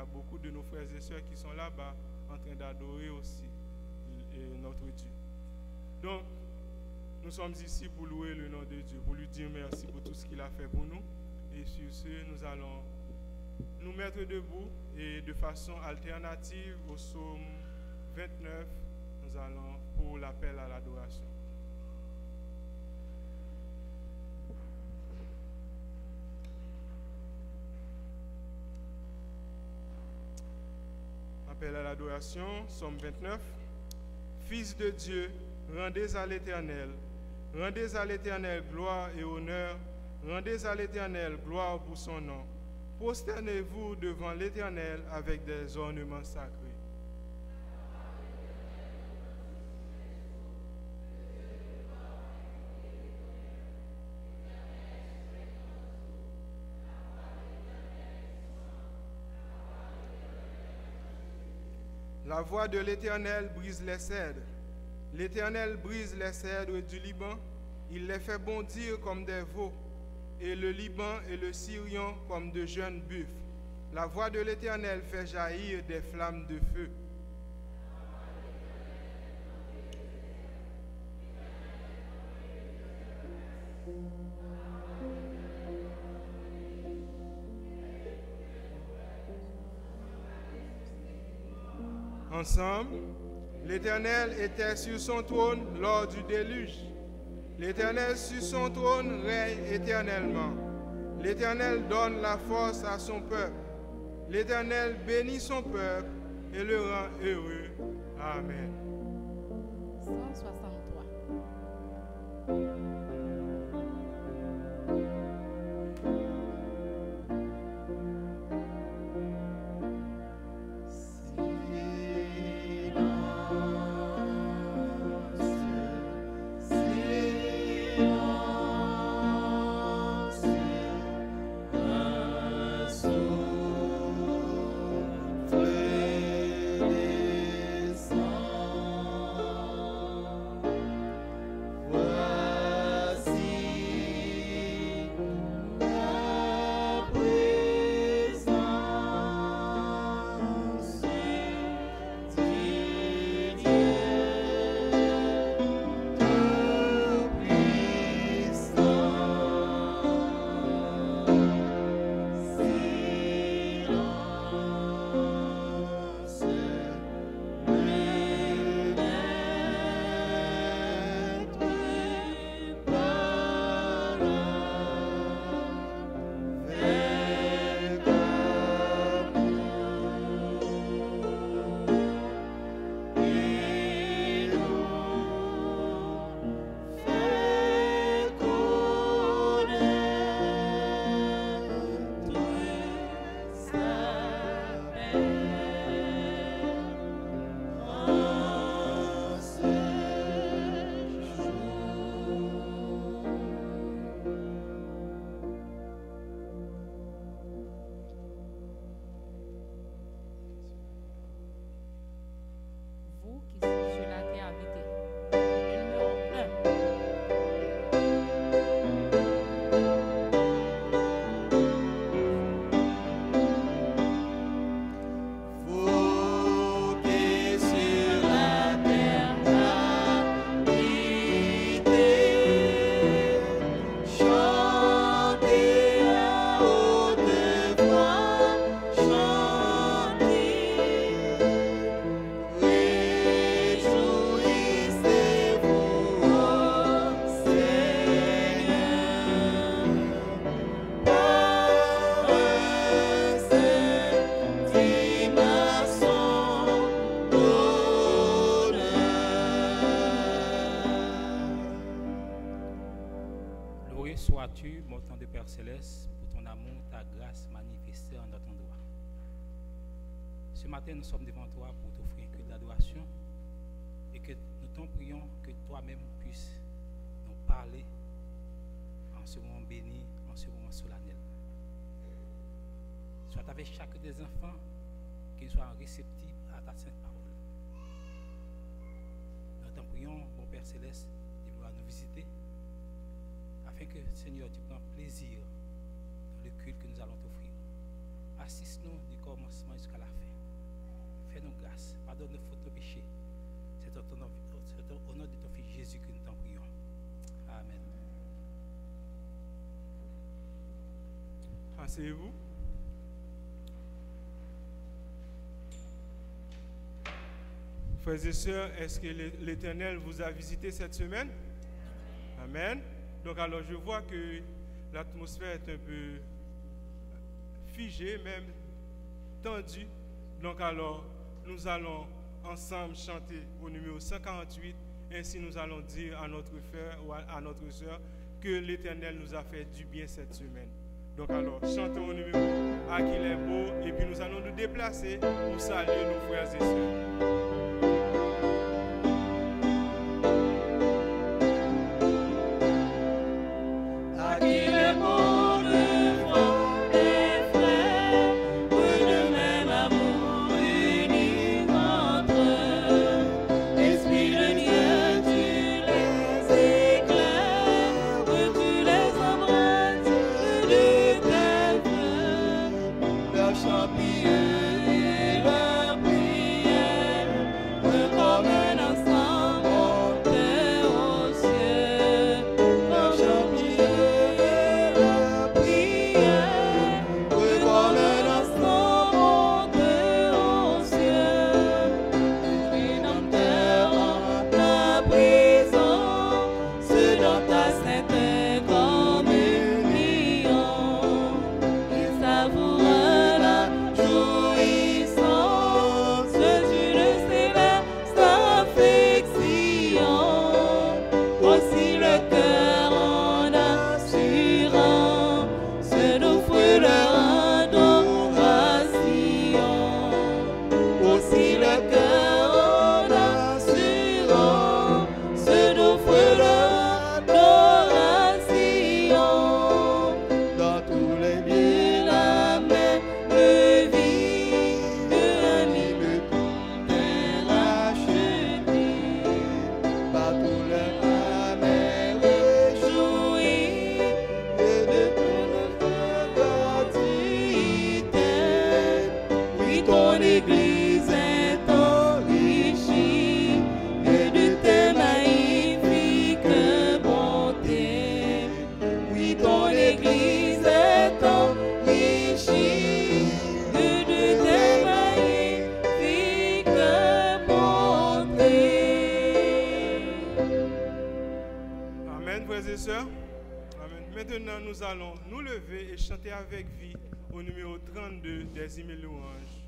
a beaucoup de nos frères et sœurs qui sont là-bas en train d'adorer aussi notre Dieu. Donc, nous sommes ici pour louer le nom de Dieu, pour lui dire merci pour tout ce qu'il a fait pour nous. Et sur ce, nous allons nous mettre debout et de façon alternative au psaume 29, nous allons pour l'appel à l'adoration. Appel à l'adoration, psaume 29. Fils de Dieu, rendez à l'Éternel gloire et honneur, rendez à l'Éternel gloire pour son nom. Prosternez-vous devant l'Éternel avec des ornements sacrés. La voix de l'Éternel brise les cèdres. L'Éternel brise les cèdres du Liban. Il les fait bondir comme des veaux, et le Liban et le Sirion comme de jeunes buffles. La voix de l'Éternel fait jaillir des flammes de feu. Ensemble, l'Éternel était sur son trône lors du déluge. L'Éternel sur son trône règne éternellement. L'Éternel donne la force à son peuple. L'Éternel bénit son peuple et le rend heureux. Amen. 163. Vous qui sur la terre habitez. Le numéro 1. Vous qui sur la terre habitez, chantez à haute voix, chantez, réjouissez-vous au Seigneur, par Loué sois-tu, mon temps de Père Céleste, pour ton amour, ta grâce manifestée en notre endroit. Ce matin, nous sommes devant toi pour t'offrir un culte d'adoration et que nous t'en prions que toi-même puisses nous parler en ce moment béni, en ce moment solennel. Sois avec chacun des enfants, qu'ils soient réceptifs à ta sainte parole. Nous t'en prions, mon Père Céleste, de vouloir nous visiter, afin que, Seigneur, tu prends plaisir dans le culte que nous allons t'offrir. Assiste-nous du corps commencement jusqu'à la fin. Fais-nous grâce. Pardonne nos fautes, nos péchés. C'est au nom de ton Fils Jésus que nous t'en prions. Amen. Asseyez-vous. Frères et sœurs, est-ce que l'Éternel vous a visité cette semaine? Amen. Donc alors je vois que l'atmosphère est un peu figée, même tendue. Donc alors nous allons ensemble chanter au numéro 148. Ainsi nous allons dire à notre frère ou à notre sœur que l'Éternel nous a fait du bien cette semaine. Donc alors chantons au numéro à qu'il est beau et puis nous allons nous déplacer pour saluer nos frères et sœurs. Maintenant, nous allons nous lever et chanter avec vie au numéro 32 des hymnes et louanges.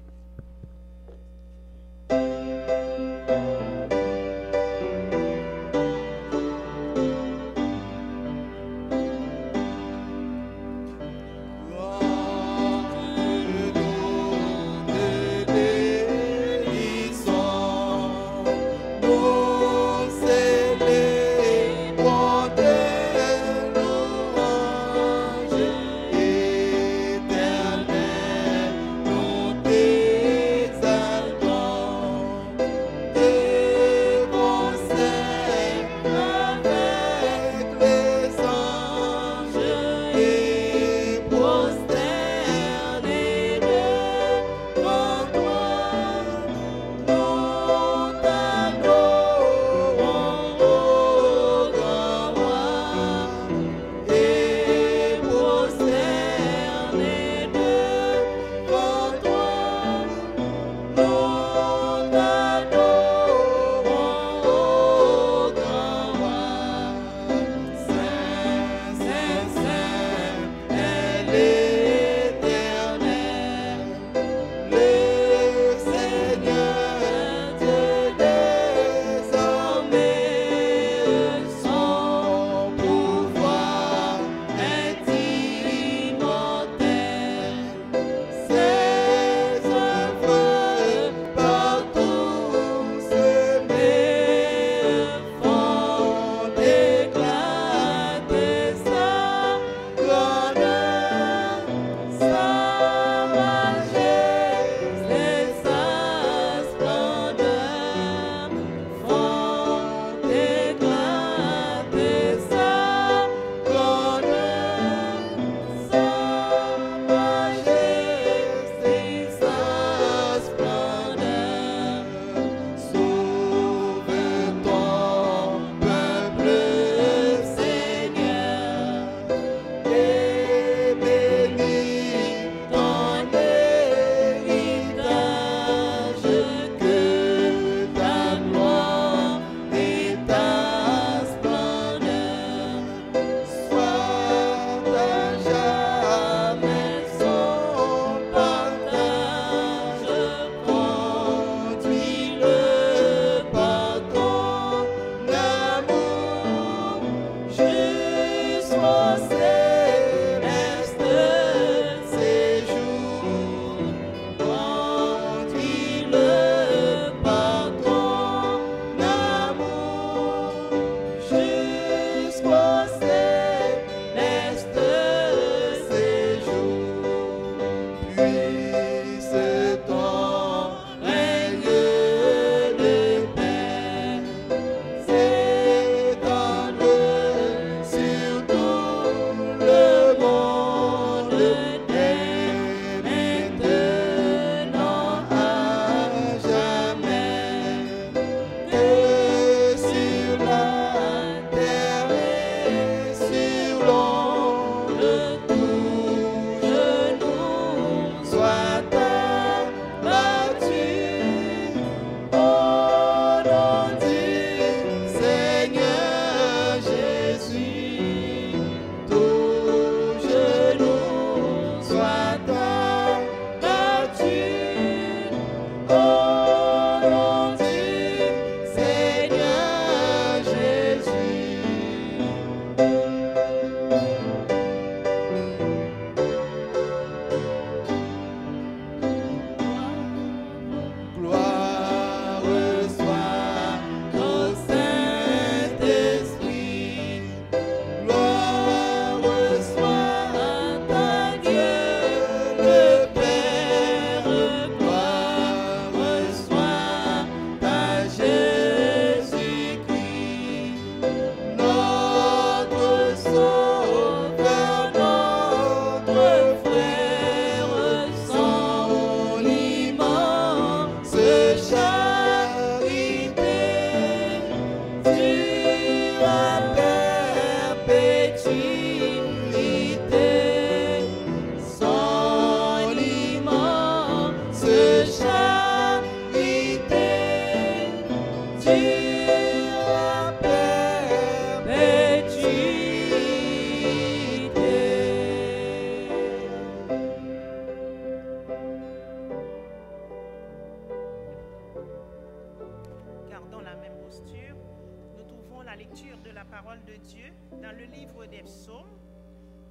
la lecture de la parole de Dieu dans le livre des Psaumes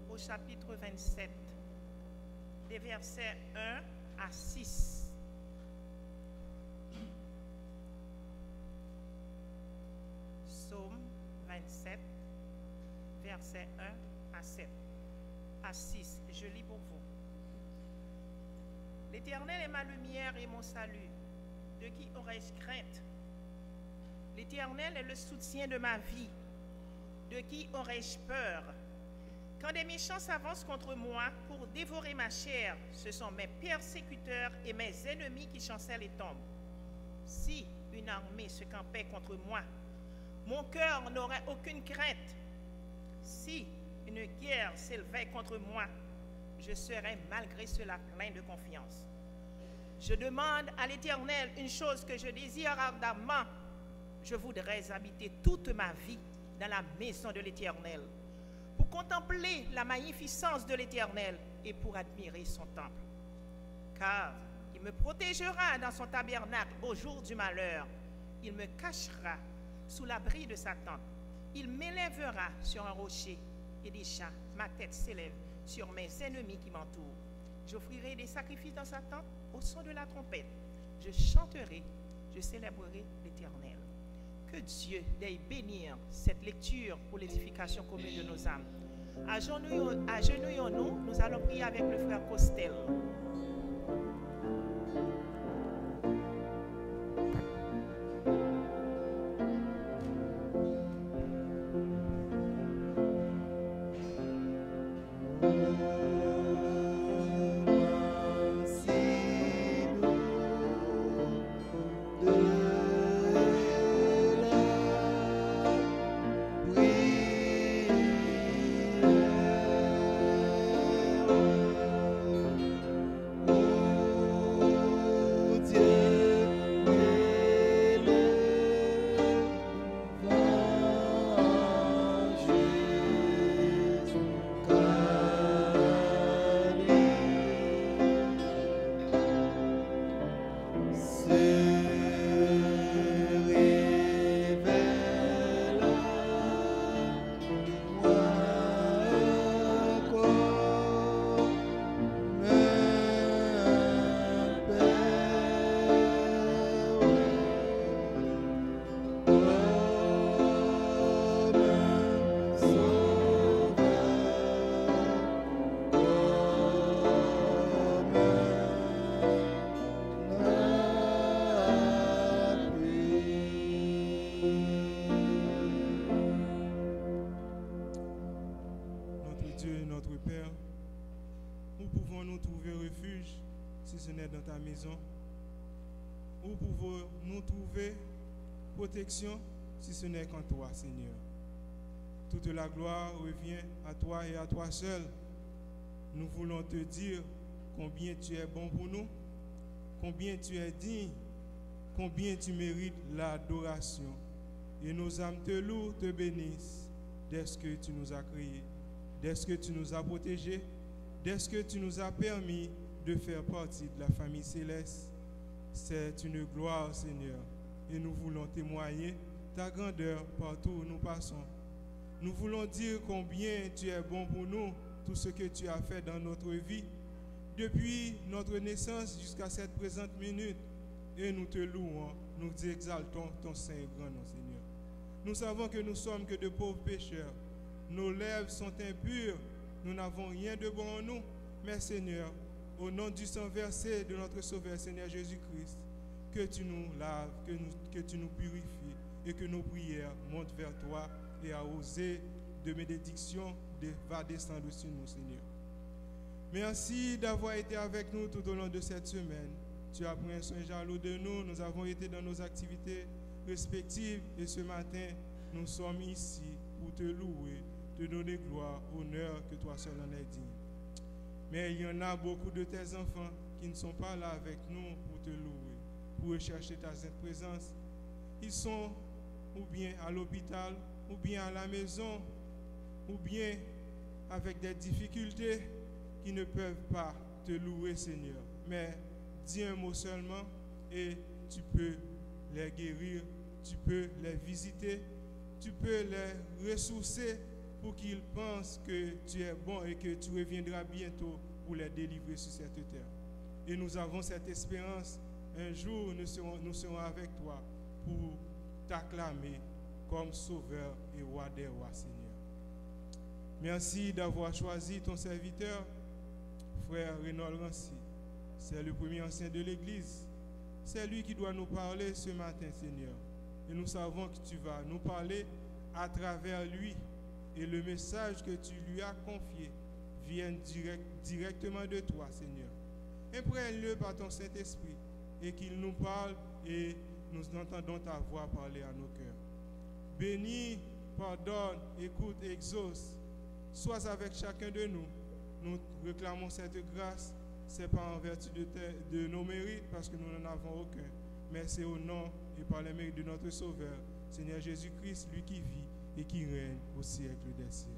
au chapitre 27, des versets 1 à 6. Psaume 27, versets 1 à 7, à 6. Je lis pour vous. L'Éternel est ma lumière et mon salut. De qui aurais-je crainte? L'Éternel est le soutien de ma vie. De qui aurais-je peur? Quand des méchants s'avancent contre moi pour dévorer ma chair, ce sont mes persécuteurs et mes ennemis qui chancellent et tombent. Si une armée se campait contre moi, mon cœur n'aurait aucune crainte. Si une guerre s'élevait contre moi, je serais malgré cela plein de confiance. Je demande à l'Éternel une chose que je désire ardemment. Je voudrais habiter toute ma vie dans la maison de l'Éternel, pour contempler la magnificence de l'Éternel et pour admirer son temple. Car il me protégera dans son tabernacle au jour du malheur. Il me cachera sous l'abri de sa tente. Il m'élèvera sur un rocher, et déjà ma tête s'élève sur mes ennemis qui m'entourent. J'offrirai des sacrifices dans sa tente au son de la trompette. Je chanterai, je célébrerai l'Éternel. Que Dieu veuille bénir cette lecture pour l'édification commune de nos âmes. Agenouillons-nous, nous allons prier avec le frère Costel. Dans ta maison, où pouvons-nous trouver protection si ce n'est qu'en toi, Seigneur? Toute la gloire revient à toi et à toi seul. Nous voulons te dire combien tu es bon pour nous, combien tu es digne, combien tu mérites l'adoration. Et nos âmes te louent, te bénissent dès ce que tu nous as créés, dès ce que tu nous as protégés, dès ce que tu nous as permis de faire partie de la famille céleste. C'est une gloire, Seigneur, et nous voulons témoigner ta grandeur partout où nous passons. Nous voulons dire combien tu es bon pour nous, tout ce que tu as fait dans notre vie, depuis notre naissance jusqu'à cette présente minute, et nous te louons, nous exaltons ton saint et grand nom, Seigneur. Nous savons que nous sommes que de pauvres pécheurs, nos lèvres sont impures, nous n'avons rien de bon en nous, mais Seigneur, au nom du sang versé de notre Sauveur Seigneur Jésus-Christ, que tu nous laves, que tu nous purifies et que nos prières montent vers toi et à oser de bénédiction va descendre sur nous, Seigneur. Merci d'avoir été avec nous tout au long de cette semaine. Tu as pris un soin jaloux de nous, nous avons été dans nos activités respectives et ce matin, nous sommes ici pour te louer, te donner gloire, honneur, que toi seul en es digne. Mais il y en a beaucoup de tes enfants qui ne sont pas là avec nous pour te louer, pour rechercher ta sainte présence. Ils sont ou bien à l'hôpital, ou bien à la maison, ou bien avec des difficultés qui ne peuvent pas te louer, Seigneur. Mais dis un mot seulement et tu peux les guérir, tu peux les visiter tu peux les ressourcer pour qu'ils pensent que tu es bon et que tu reviendras bientôt pour les délivrer sur cette terre. Et nous avons cette espérance. Un jour, nous serons avec toi pour t'acclamer comme Sauveur et Roi des rois, Seigneur. Merci d'avoir choisi ton serviteur, frère Reynold Rancy. C'est le premier ancien de l'Église. C'est lui qui doit nous parler ce matin, Seigneur. Et nous savons que tu vas nous parler à travers lui. Et le message que tu lui as confié vient directement de toi, Seigneur. Imprègne-le par ton Saint-Esprit et qu'il nous parle et nous entendons ta voix parler à nos cœurs. Bénis, pardonne, écoute, exauce. Sois avec chacun de nous. Nous réclamons cette grâce. Ce n'est pas en vertu de nos mérites parce que nous n'en avons aucun. Mais c'est au nom et par les mérites de notre Sauveur, Seigneur Jésus-Christ, lui qui vit et qui règne au siècle des siècles.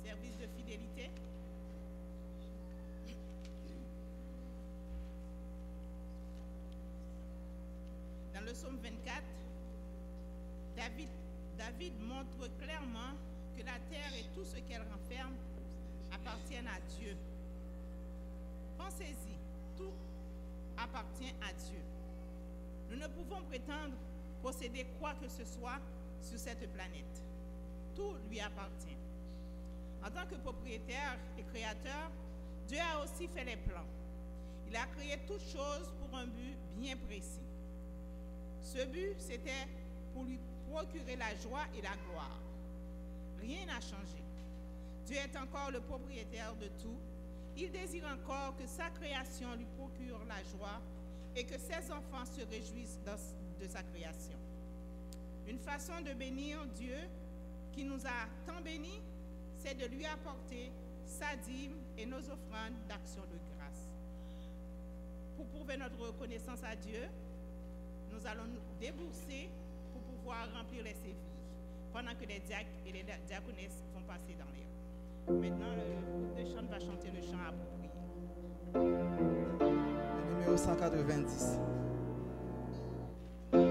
Service de fidélité. Dans le psaume 24, David montre clairement que la terre et tout ce qu'elle renferme appartiennent à Dieu. Pensez-y, tout appartient à Dieu. Nous ne pouvons prétendre posséder quoi que ce soit sur cette planète. Tout lui appartient. En tant que propriétaire et créateur, Dieu a aussi fait les plans. Il a créé toutes choses pour un but bien précis. Ce but, c'était pour lui procurer la joie et la gloire. Rien n'a changé. Dieu est encore le propriétaire de tout. Il désire encore que sa création lui procure la joie et que ses enfants se réjouissent de sa création. Une façon de bénir Dieu qui nous a tant bénis, c'est de lui apporter sa dîme et nos offrandes d'action de grâce. Pour prouver notre reconnaissance à Dieu, nous allons nous débourser pour pouvoir remplir les sévices, pendant que les diacres et les diaconesses vont passer dans l'air. Maintenant, le groupe de chant va chanter le chant approprié. Le numéro 190. Nous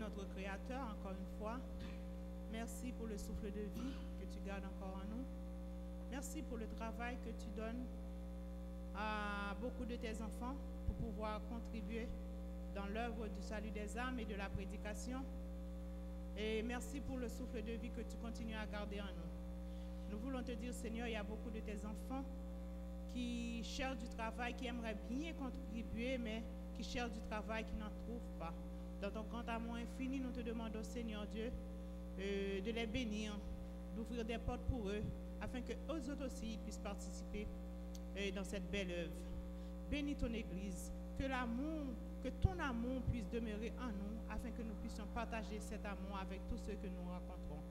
notre Créateur, encore une fois. Merci pour le souffle de vie que tu gardes encore en nous. Merci pour le travail que tu donnes à beaucoup de tes enfants pour pouvoir contribuer dans l'œuvre du salut des âmes et de la prédication. Et merci pour le souffle de vie que tu continues à garder en nous. Nous voulons te dire, Seigneur, il y a beaucoup de tes enfants qui cherchent du travail, qui aimeraient bien contribuer, mais qui cherchent du travail, qui n'en trouvent pas. Dans ton grand amour infini, nous te demandons, Seigneur Dieu, de les bénir, d'ouvrir des portes pour eux, afin que eux autres aussi puissent participer dans cette belle œuvre. Bénis ton Église, que ton amour puisse demeurer en nous, afin que nous puissions partager cet amour avec tous ceux que nous rencontrons.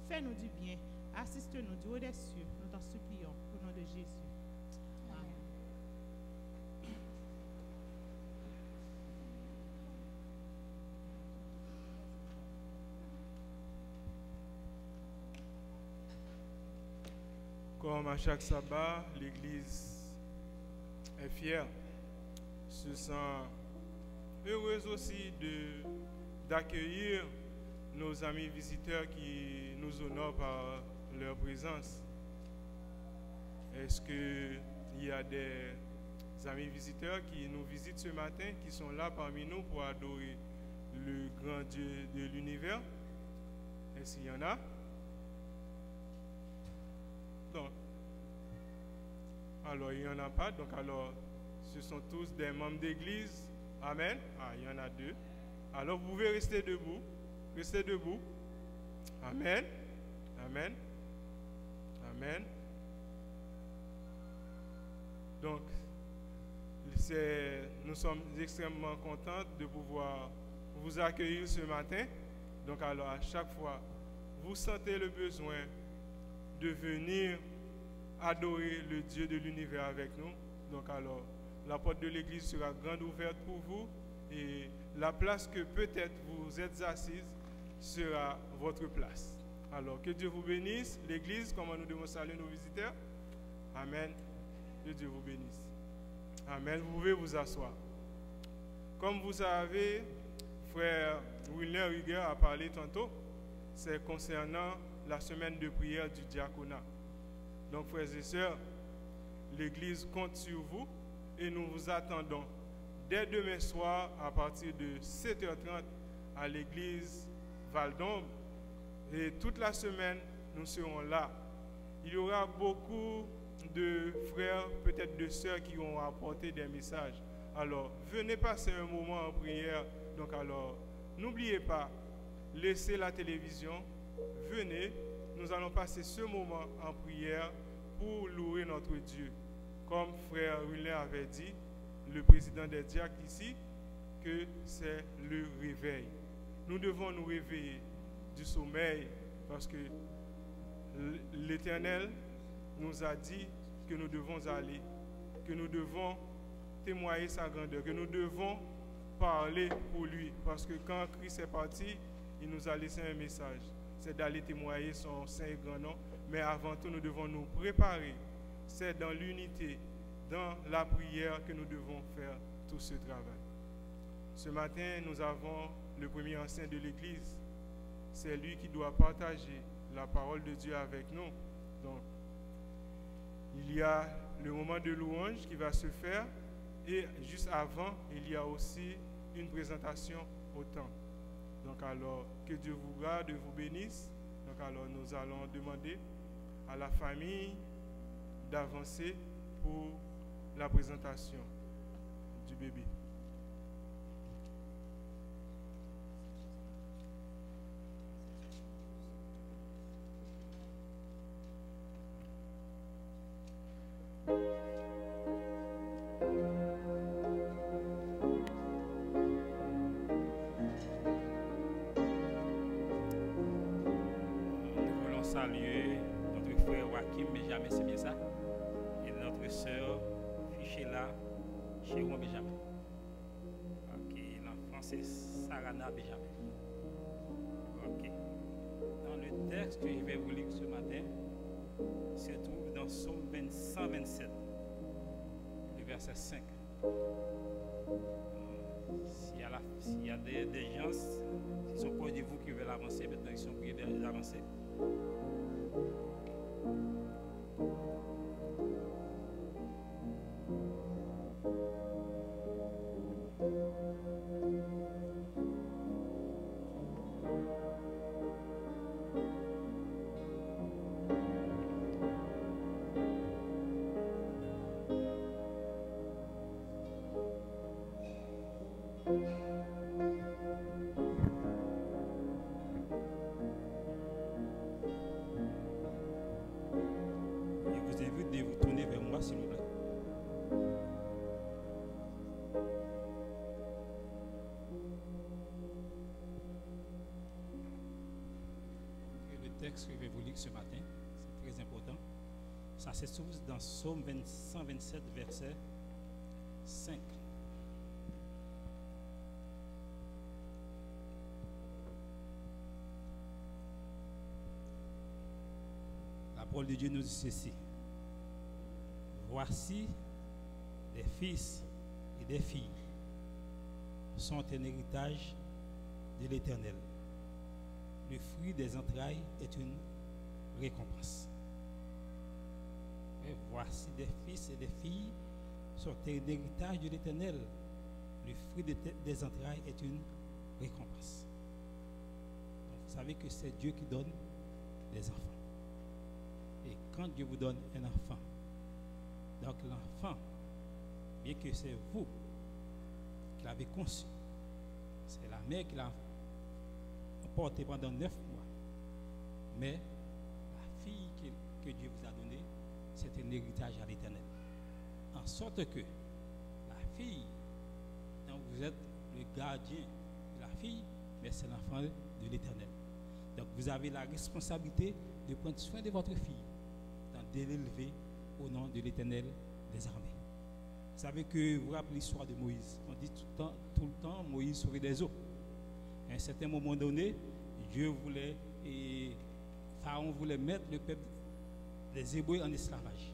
Fais-nous du bien, assiste-nous du haut des cieux, nous t'en supplions, au nom de Jésus. Amen. Comme à chaque sabbat, l'Église est fière, se sent heureuse aussi d'accueillir nos amis visiteurs qui nous honorent par leur présence. Est-ce qu'il y a des amis visiteurs qui nous visitent ce matin, qui sont là parmi nous pour adorer le grand Dieu de l'univers? Est-ce qu'il y en a? Donc, alors il n'y en a pas, donc alors ce sont tous des membres d'église. Amen. Ah, il y en a deux. Alors vous pouvez rester debout. Restez debout. Amen. Amen. Amen. Donc, nous sommes extrêmement contents de pouvoir vous accueillir ce matin. Donc alors à chaque fois, vous sentez le besoin de venir adorer le Dieu de l'univers avec nous. Donc alors, la porte de l'église sera grande ouverte pour vous et la place que peut-être vous êtes assise sera votre place. Alors, que Dieu vous bénisse. L'église, comment nous devons saluer nos visiteurs? Amen. Que Dieu vous bénisse. Amen. Vous pouvez vous asseoir. Comme vous savez, frère Wilner Rigueur a parlé tantôt, c'est concernant la semaine de prière du diaconat. Donc, frères et sœurs, l'Église compte sur vous et nous vous attendons dès demain soir à partir de 7h30 à l'Église Val-d'Ombre. Et toute la semaine, nous serons là. Il y aura beaucoup de frères, peut-être de sœurs qui vont apporter des messages. Alors, venez passer un moment en prière. Donc, alors, n'oubliez pas, laissez la télévision, venez. Nous allons passer ce moment en prière pour louer notre Dieu. Comme frère Wilner avait dit, le président des diacres ici, que c'est le réveil. Nous devons nous réveiller du sommeil parce que l'Éternel nous a dit que nous devons aller, que nous devons témoigner sa grandeur, que nous devons parler pour lui. Parce que quand Christ est parti, il nous a laissé un message. C'est d'aller témoigner son saint et grand nom. Mais avant tout, nous devons nous préparer. C'est dans l'unité, dans la prière que nous devons faire tout ce travail. Ce matin, nous avons le premier ancien de l'Église. C'est lui qui doit partager la parole de Dieu avec nous. Donc, il y a le moment de louange qui va se faire. Et juste avant, il y a aussi une présentation au temple. Donc alors, que Dieu vous garde et vous bénisse. Donc alors, nous allons demander à la famille d'avancer pour la présentation du bébé. Saluer notre frère Joachim Benjamin, c'est bien ça? Et notre sœur Fichela Chéron Benjamin. Ok, l'enfant c'est Sarana Benjamin. Ok. Dans le texte que je vais vous lire ce matin, se trouve dans Psaume 127, le verset 5. S'il y a des gens qui sont proches de vous qui veulent avancer, maintenant ils sont priés d'avancer. Je vous invite de vous tourner vers moi, s'il vous plaît. Et le texte que je vais vous lire ce matin, c'est très important. Ça se trouve dans Psaume 127, verset 5. La parole de Dieu nous dit ceci. Voici des fils et des filles sont un héritage de l'Éternel. Le fruit des entrailles est une récompense. Et voici des fils et des filles sont un héritage de l'Éternel. Le fruit des entrailles est une récompense. Donc, vous savez que c'est Dieu qui donne les enfants. Et quand Dieu vous donne un enfant, donc l'enfant, bien que c'est vous qui l'avez conçu, c'est la mère qui l'a porté pendant 9 mois, mais la fille que Dieu vous a donnée, c'est un héritage à l'Éternel. En sorte que la fille, donc vous êtes le gardien de la fille, mais c'est l'enfant de l'Éternel. Donc vous avez la responsabilité de prendre soin de votre fille, de l'élever au nom de l'Éternel des armées. Vous savez que vous vous rappelez l'histoire de Moïse. On dit tout le temps Moïse sauver des eaux. À un certain moment donné, Dieu voulait, et Pharaon voulait mettre le peuple des Hébreux en esclavage.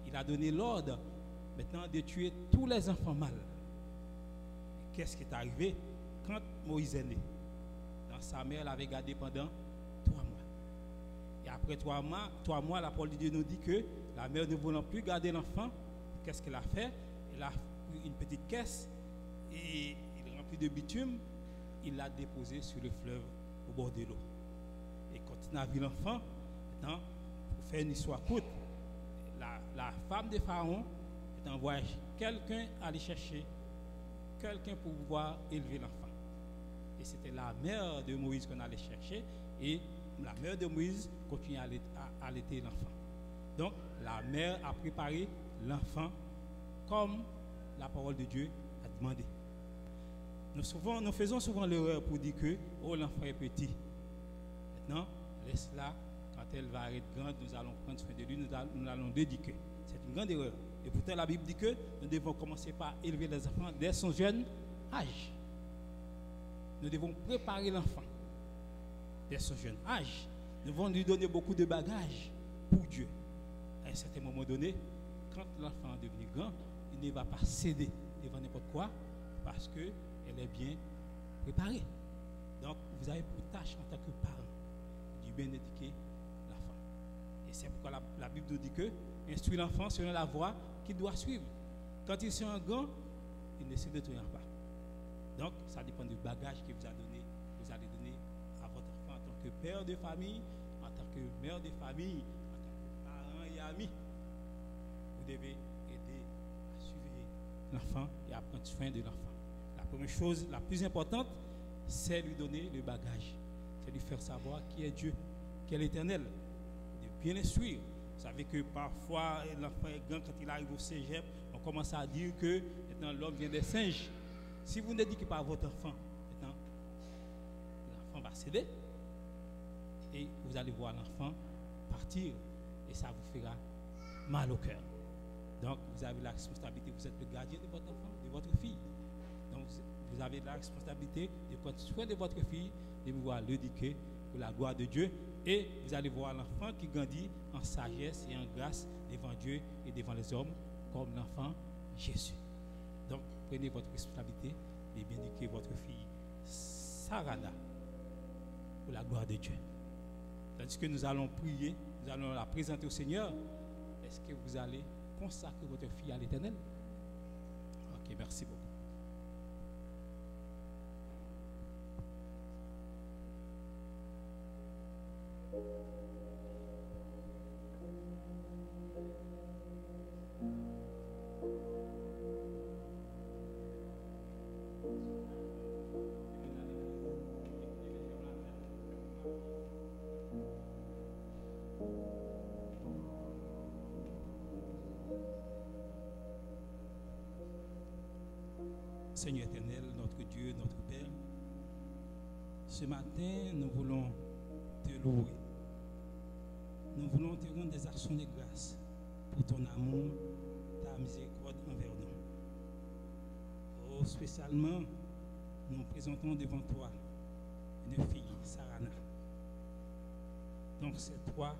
Il a donné l'ordre maintenant de tuer tous les enfants mâles. Qu'est-ce qui est arrivé quand Moïse est né? Dans sa mère, elle avait gardé pendant 3 mois. Et après 3 mois, la parole de Dieu nous dit que la mère ne voulant plus garder l'enfant, qu'est-ce qu'elle a fait? Elle a pris une petite caisse et il remplit de bitume, il l'a déposé sur le fleuve au bord de l'eau. Et quand il a vu l'enfant, maintenant, pour faire une histoire courte, la femme de Pharaon envoie quelqu'un aller chercher quelqu'un pour pouvoir élever l'enfant. Et c'était la mère de Moïse qu'on allait chercher et la mère de Moïse continue à allaiter l'enfant. Donc, la mère a préparé l'enfant comme la parole de Dieu a demandé. Nous faisons souvent l'erreur pour dire que oh, l'enfant est petit. Maintenant, laisse-la, quand elle va être grande, nous allons prendre soin de lui, nous allons l'éduquer. C'est une grande erreur. Et pourtant, la Bible dit que nous devons commencer par élever les enfants dès son jeune âge. Nous devons préparer l'enfant dès son jeune âge. Nous devons lui donner beaucoup de bagages pour Dieu. À un certain moment donné, quand l'enfant est devenu grand, il ne va pas céder devant n'importe quoi parce qu'elle est bien préparée. Donc, vous avez pour tâche en tant que parent de bien éduquer l'enfant. Et c'est pourquoi la Bible nous dit que instruire l'enfant selon la voie qu'il doit suivre. Quand il sera grand, il ne se détournera pas. Donc, ça dépend du bagage que vous allez donner à votre enfant en tant que père de famille, en tant que mère de famille, en tant que parent et ami. Vous devez aider à suivre l'enfant et à prendre soin de l'enfant. La première chose, la plus importante, c'est lui donner le bagage. C'est lui faire savoir qui est Dieu, qui est l'Éternel. De bien l'instruire. Vous savez que parfois, l'enfant est grand, quand il arrive au cégep, on commence à dire que maintenant l'homme vient des singes. Si vous n'éduquez pas votre enfant, maintenant, l'enfant va céder. Et vous allez voir l'enfant partir. Et ça vous fera mal au cœur. Donc, vous avez la responsabilité, vous êtes le gardien de votre enfant, de votre fille. Donc, vous avez la responsabilité de prendre soin de votre fille, de pouvoir l'éduquer pour la gloire de Dieu. Et vous allez voir l'enfant qui grandit en sagesse et en grâce devant Dieu et devant les hommes, comme l'enfant Jésus. Donc, prenez votre responsabilité et bien éduquer votre fille Sarana pour la gloire de Dieu. Tandis que nous allons prier, nous allons la présenter au Seigneur. Est-ce que vous allez consacrer votre fille à l'Éternel? Ok, merci beaucoup. Seigneur éternel, notre Dieu, notre Père, ce matin, nous voulons te louer. Nous voulons te rendre des actions de grâce pour ton amour, ta miséricorde envers nous. Oh, spécialement, nous présentons devant toi une fille, Sarana. Donc c'est toi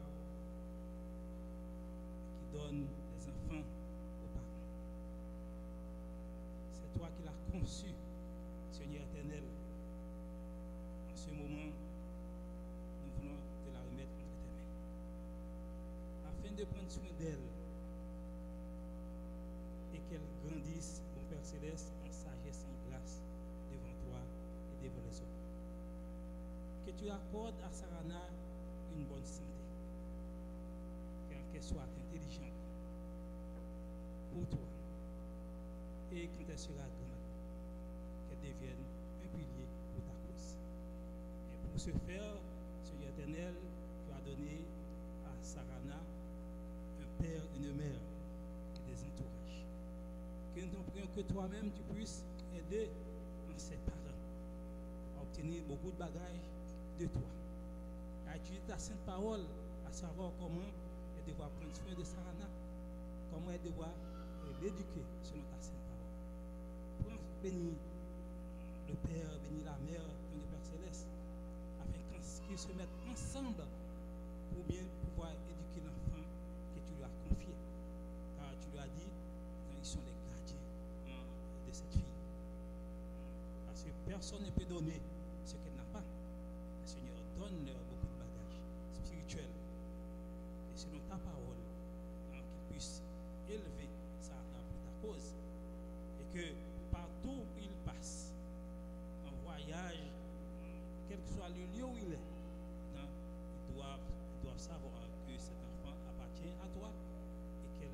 qui donnes des enfants aux parents. C'est toi qui l'as conçu, Seigneur éternel. En ce moment, nous voulons te la remettre entre tes mains. Afin de prendre soin d'elle et qu'elle grandisse, mon Père Céleste, en sagesse, en grâce devant toi et devant les autres. Que tu accordes à Sarana une bonne santé, qu'elle soit intelligente pour toi, et quand elle sera grande, qu'elle devienne un pilier pour ta cause. Et pour ce faire, Seigneur éternel, tu as donné à Sarana un père, une mère et des entourages. Que nous t'en prions que toi-même tu puisses aider ses parents à obtenir beaucoup de bagages de toi, à utiliser ta sainte parole, à savoir comment elle devra prendre soin de Sarana, comment elle devra l'éduquer selon ta sainte parole. Bénis le Père, bénis la Mère, ton Père Céleste, afin qu'ils se mettent ensemble pour bien pouvoir éduquer l'enfant que tu lui as confié. Car tu lui as dit, ils sont les gardiens de cette fille. Parce que personne ne peut donner ce qu'elle n'a pas. Le Seigneur donne-leur beaucoup de bagages spirituels. Et selon ta parole, qu'ils puissent élever ça pour ta cause. Et que partout où il passe, en voyage, quel que soit le lieu où il est, ils doivent savoir que cet enfant appartient à toi et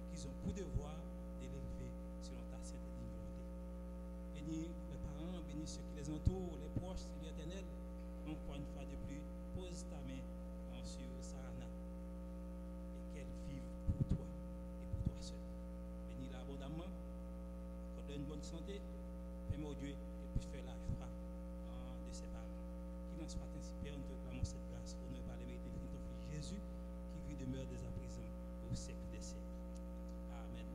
qu'ils ont pour devoir de l'élever selon ta sainte volonté. Bénis les parents, bénis ceux qui les entourent, les proches, Seigneur éternel. Encore une fois de plus, pose ta main sur Sarana et qu'elle vive pour toi et pour toi seul. Bénis-la abondamment, accorde une bonne santé, permets au Dieu qu'elle puisse faire la joie de ses parents. Qu'il en soit ainsi, Père, nous te clamons cette grâce au nom par les mérites de ton Fils Jésus, qui vit et demeure dès à présent au siècle des siècles. Amen.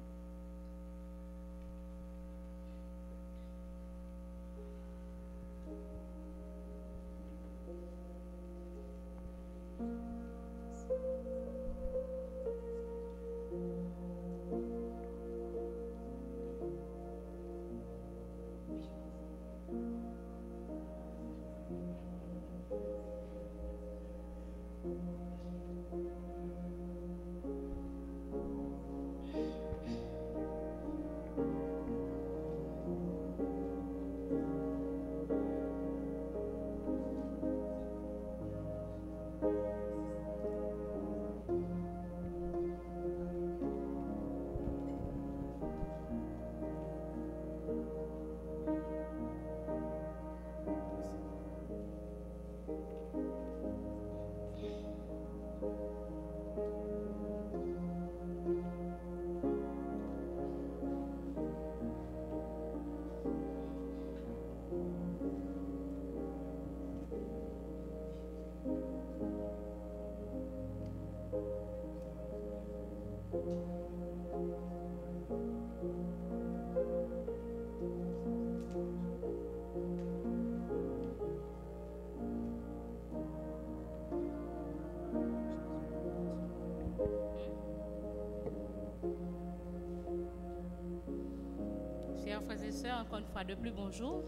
Chers frères et sœurs, encore une fois de plus, bonjour.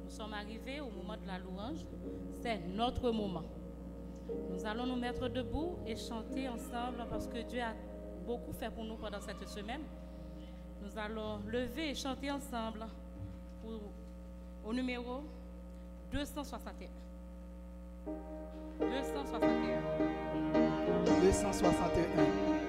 Nous sommes arrivés au moment de la louange. C'est notre moment. Nous allons nous mettre debout et chanter ensemble parce que Dieu a beaucoup fait pour nous pendant cette semaine. Nous allons lever et chanter ensemble au numéro 261. 261. 261.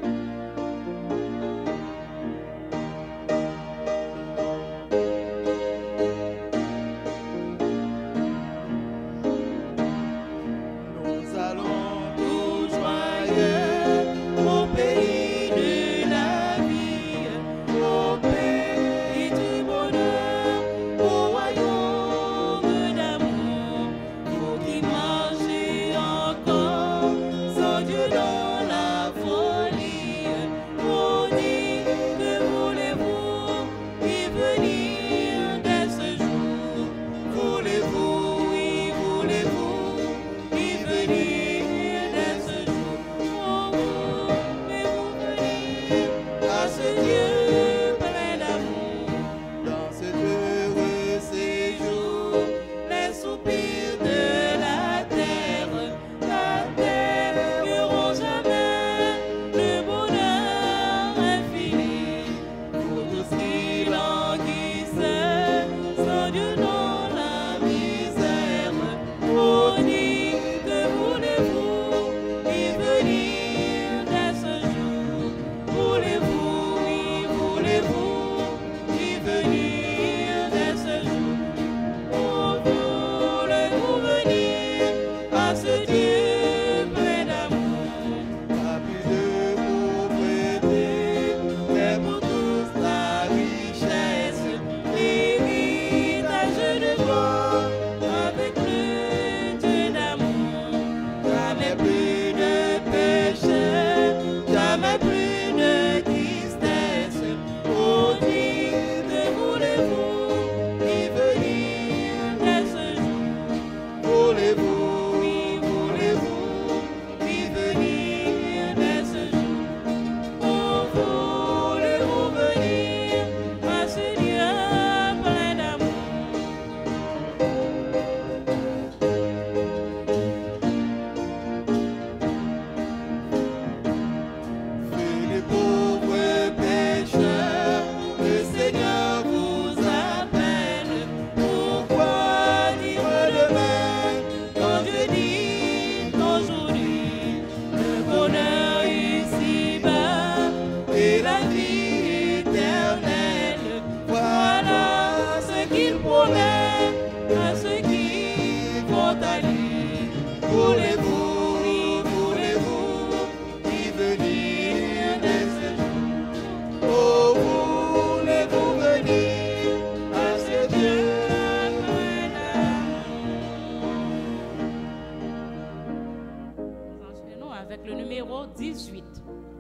Avec le numéro 18,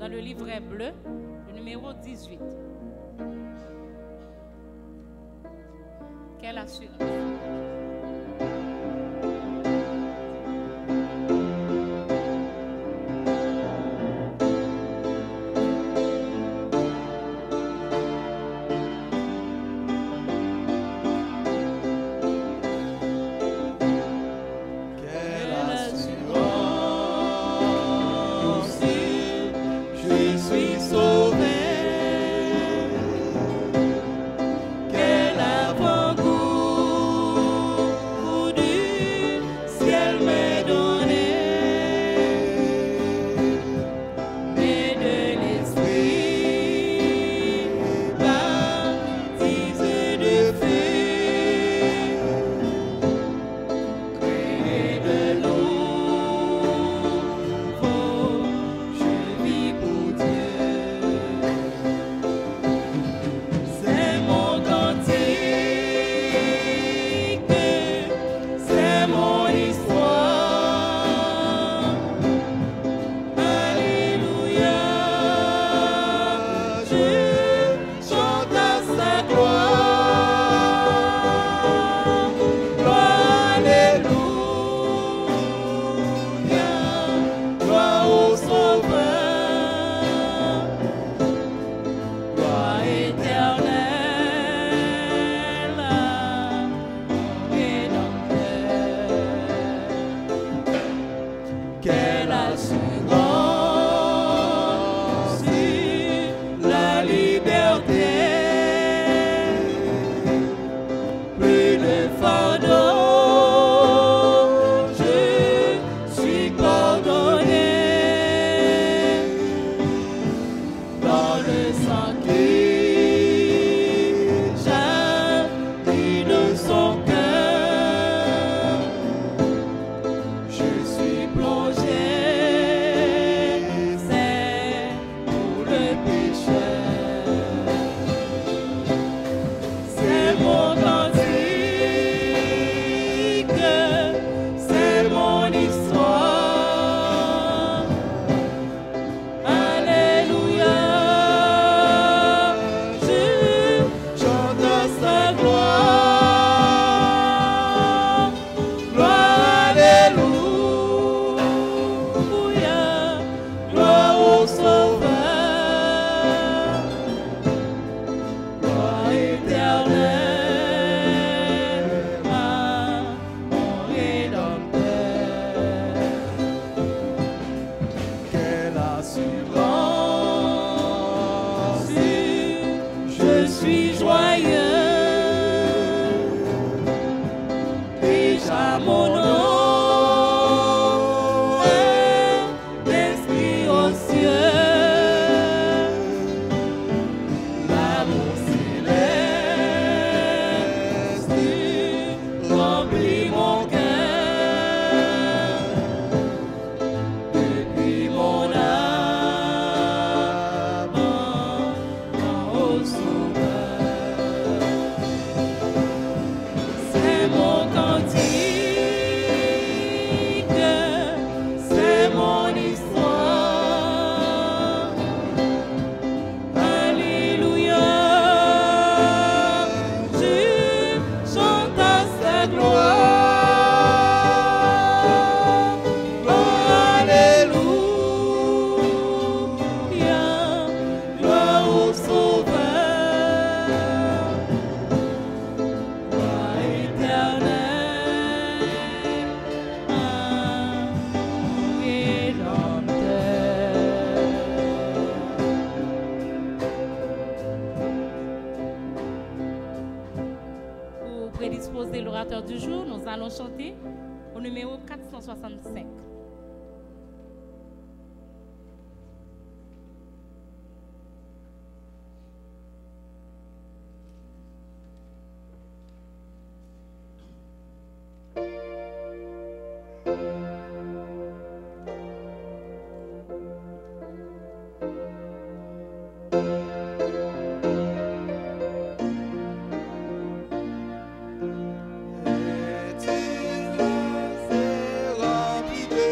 dans le livret bleu, le numéro 18. Quelle assurance! Quel avant-goût suis joyeux. Déjà mon nom est inscrit aux cieux. L'amour céleste remplit mon cœur. Depuis mon âme au Sauveur. C'est mon cantique, c'est mon histoire. Alléluia, je chante à sa gloire. Alléluia, gloire au Sauveur. Gloire éternelle à mon Rédempteur. Pour prédisposer l'orateur du jour, nous allons chanter au numéro 465. Rempli de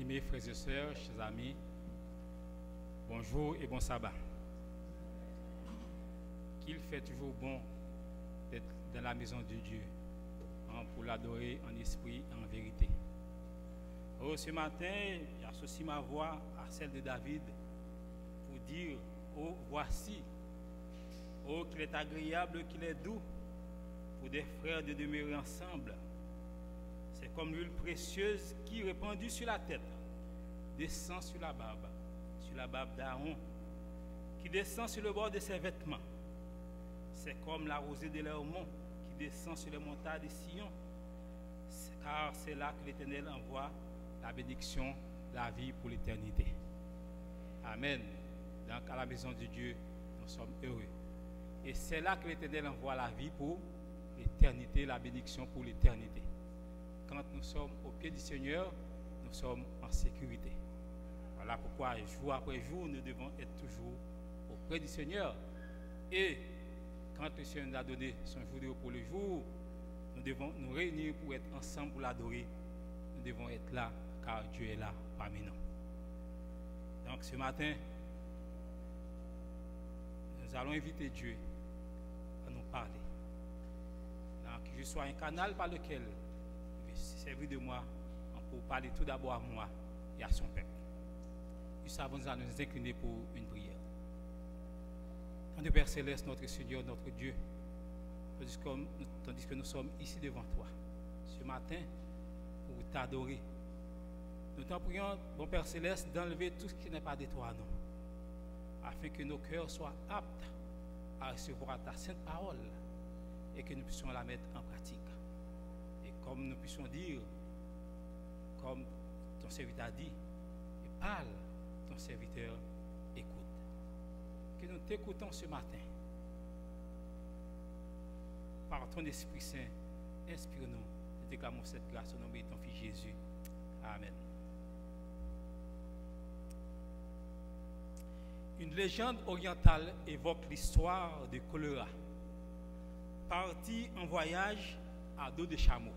Bien-aimés frères et sœurs, chers amis, bonjour et bon sabbat. Qu'il fait toujours bon d'être dans la maison de Dieu pour l'adorer en esprit et en vérité. Oh, ce matin, j'associe ma voix à celle de David pour dire, oh, voici, oh, qu'il est agréable, qu'il est doux pour des frères de demeurer ensemble. C'est comme l'huile précieuse qui, répandue sur la tête, descend sur la barbe d'Aaron, qui descend sur le bord de ses vêtements. C'est comme la rosée de l'Hermon qui descend sur les montagnes de Sion, car c'est là que l'Éternel envoie la bénédiction, la vie pour l'éternité. Amen. Donc à la maison de Dieu, nous sommes heureux. Et c'est là que l'Éternel envoie la vie pour l'éternité, la bénédiction pour l'éternité. Quand nous sommes au pied du Seigneur, nous sommes en sécurité. Voilà pourquoi jour après jour, nous devons être toujours auprès du Seigneur. Et quand le Seigneur nous a donné son jour de repos le jour, nous devons nous réunir pour être ensemble pour l'adorer. Nous devons être là, car Dieu est là parmi nous. Donc ce matin, nous allons inviter Dieu à nous parler. Donc, que je sois un canal par lequel il veut se servir de moi pour parler tout d'abord à moi et à son peuple. Juste avant, nous allons nous incliner pour une prière. Notre Père Céleste, notre Seigneur, notre Dieu, tandis que nous sommes ici devant toi, ce matin, pour t'adorer, nous t'en prions, bon Père Céleste, d'enlever tout ce qui n'est pas de toi, non, afin que nos cœurs soient aptes à recevoir ta sainte parole et que nous puissions la mettre en pratique. Et comme nous puissions dire, comme ton serviteur a dit, et parle, ton serviteur écoute. Que nous t'écoutons ce matin. Par ton Esprit Saint, inspire-nous. Nous déclamons cette grâce au nom de ton Fils Jésus. Amen. Une légende orientale évoque l'histoire de choléra, parti en voyage à dos de chameau.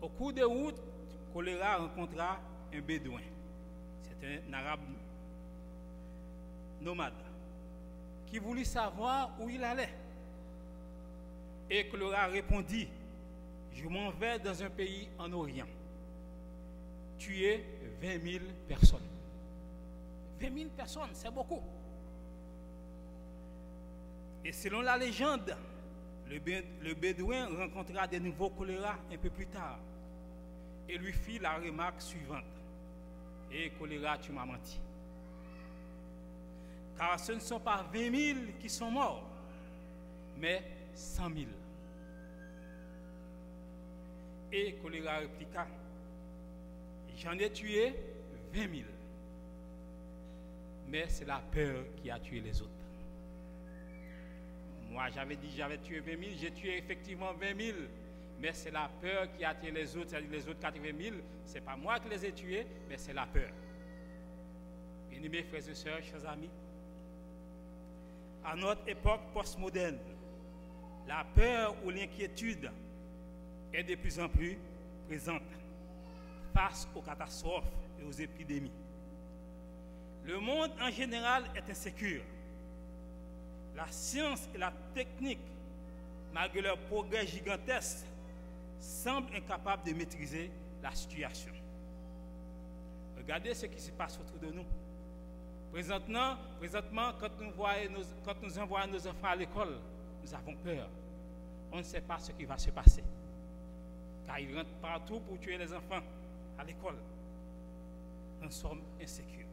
Au cours de route, choléra rencontra un bédouin. C'est un arabe nomade qui voulut savoir où il allait. Et choléra répondit, je m'en vais dans un pays en Orient, tuer 20 000 personnes. 20 000 personnes, c'est beaucoup. Et selon la légende, le bédouin rencontra de nouveaux choléra un peu plus tard et lui fit la remarque suivante. Et choléra, tu m'as menti. Car ce ne sont pas 20 000 qui sont morts, mais 100 000. Et choléra répliqua, j'en ai tué 20 000. Mais c'est la peur qui a tué les autres. Moi, j'avais dit j'avais tué 20 000, j'ai tué effectivement 20 000. Mais c'est la peur qui a tué les autres, c'est-à-dire les autres 80 000. Ce n'est pas moi qui les ai tués, mais c'est la peur. Bien-aimés frères et sœurs, chers amis, à notre époque postmoderne, la peur ou l'inquiétude est de plus en plus présente face aux catastrophes et aux épidémies. Le monde en général est insécure. La science et la technique, malgré leur progrès gigantesque, semblent incapables de maîtriser la situation. Regardez ce qui se passe autour de nous. Présentement, quand nous envoyons nos enfants à l'école, nous avons peur. On ne sait pas ce qui va se passer. Car ils rentrent partout pour tuer les enfants à l'école. Nous sommes insécures.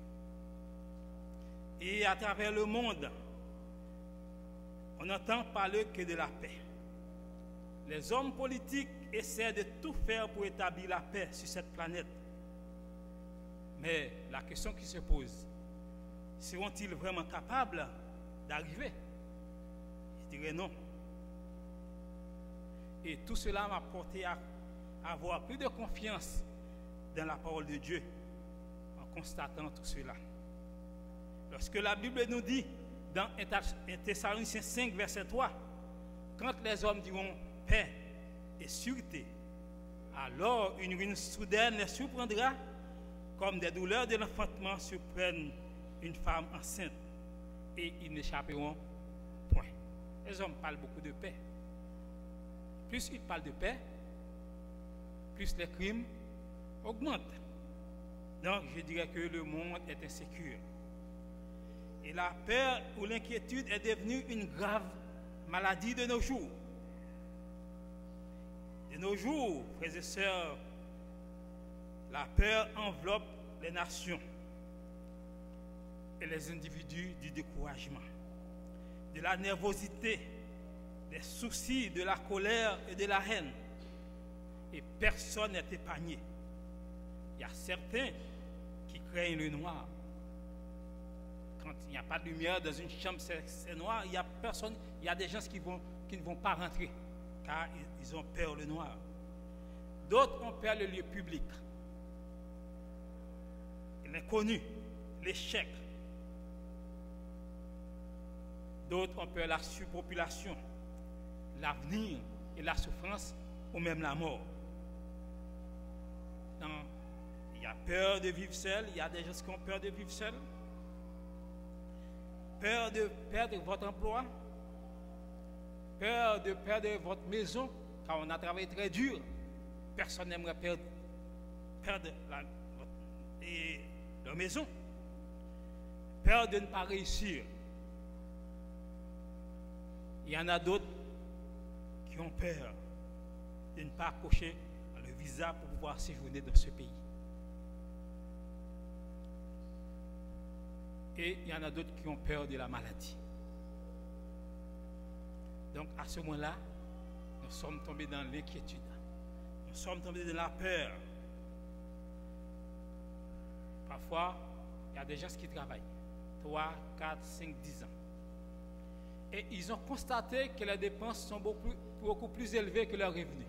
Et à travers le monde, on n'entend parler que de la paix. Les hommes politiques essaient de tout faire pour établir la paix sur cette planète. Mais la question qui se pose, seront-ils vraiment capables d'arriver? Je dirais non. Et tout cela m'a porté à avoir plus de confiance dans la parole de Dieu en constatant tout cela. Lorsque la Bible nous dit dans 1 Thessaloniciens 5, verset 3, quand les hommes diront paix et sûreté, alors une ruine soudaine les surprendra comme des douleurs de l'enfantement surprennent une femme enceinte, et ils n'échapperont point. Les hommes parlent beaucoup de paix. Plus ils parlent de paix, plus les crimes augmentent. Donc, je dirais que le monde est insécure. Et la peur ou l'inquiétude est devenue une grave maladie de nos jours. De nos jours, frères et sœurs, la peur enveloppe les nations et les individus du découragement, de la nervosité, des soucis, de la colère et de la haine. Et personne n'est épargné. Il y a certains qui craignent le noir. Quand il n'y a pas de lumière dans une chambre, c'est noir, il y a personne, il y a des gens qui ne vont pas rentrer car ils ont peur le noir. D'autres ont peur le lieu public, l'inconnu, l'échec. D'autres ont peur la surpopulation, l'avenir et la souffrance ou même la mort. Donc, il y a peur de vivre seul, il y a des gens qui ont peur de vivre seul. Peur de perdre votre emploi, peur de perdre votre maison, car on a travaillé très dur. Personne n'aimerait perdre leur maison. Peur de ne pas réussir. Il y en a d'autres qui ont peur de ne pas cocher le visa pour pouvoir séjourner dans ce pays. Et il y en a d'autres qui ont peur de la maladie. Donc à ce moment-là, nous sommes tombés dans l'inquiétude. Nous sommes tombés dans la peur. Parfois, il y a des gens qui travaillent 3, 4, 5, 10 ans. Et ils ont constaté que les dépenses sont beaucoup plus élevées que leurs revenus.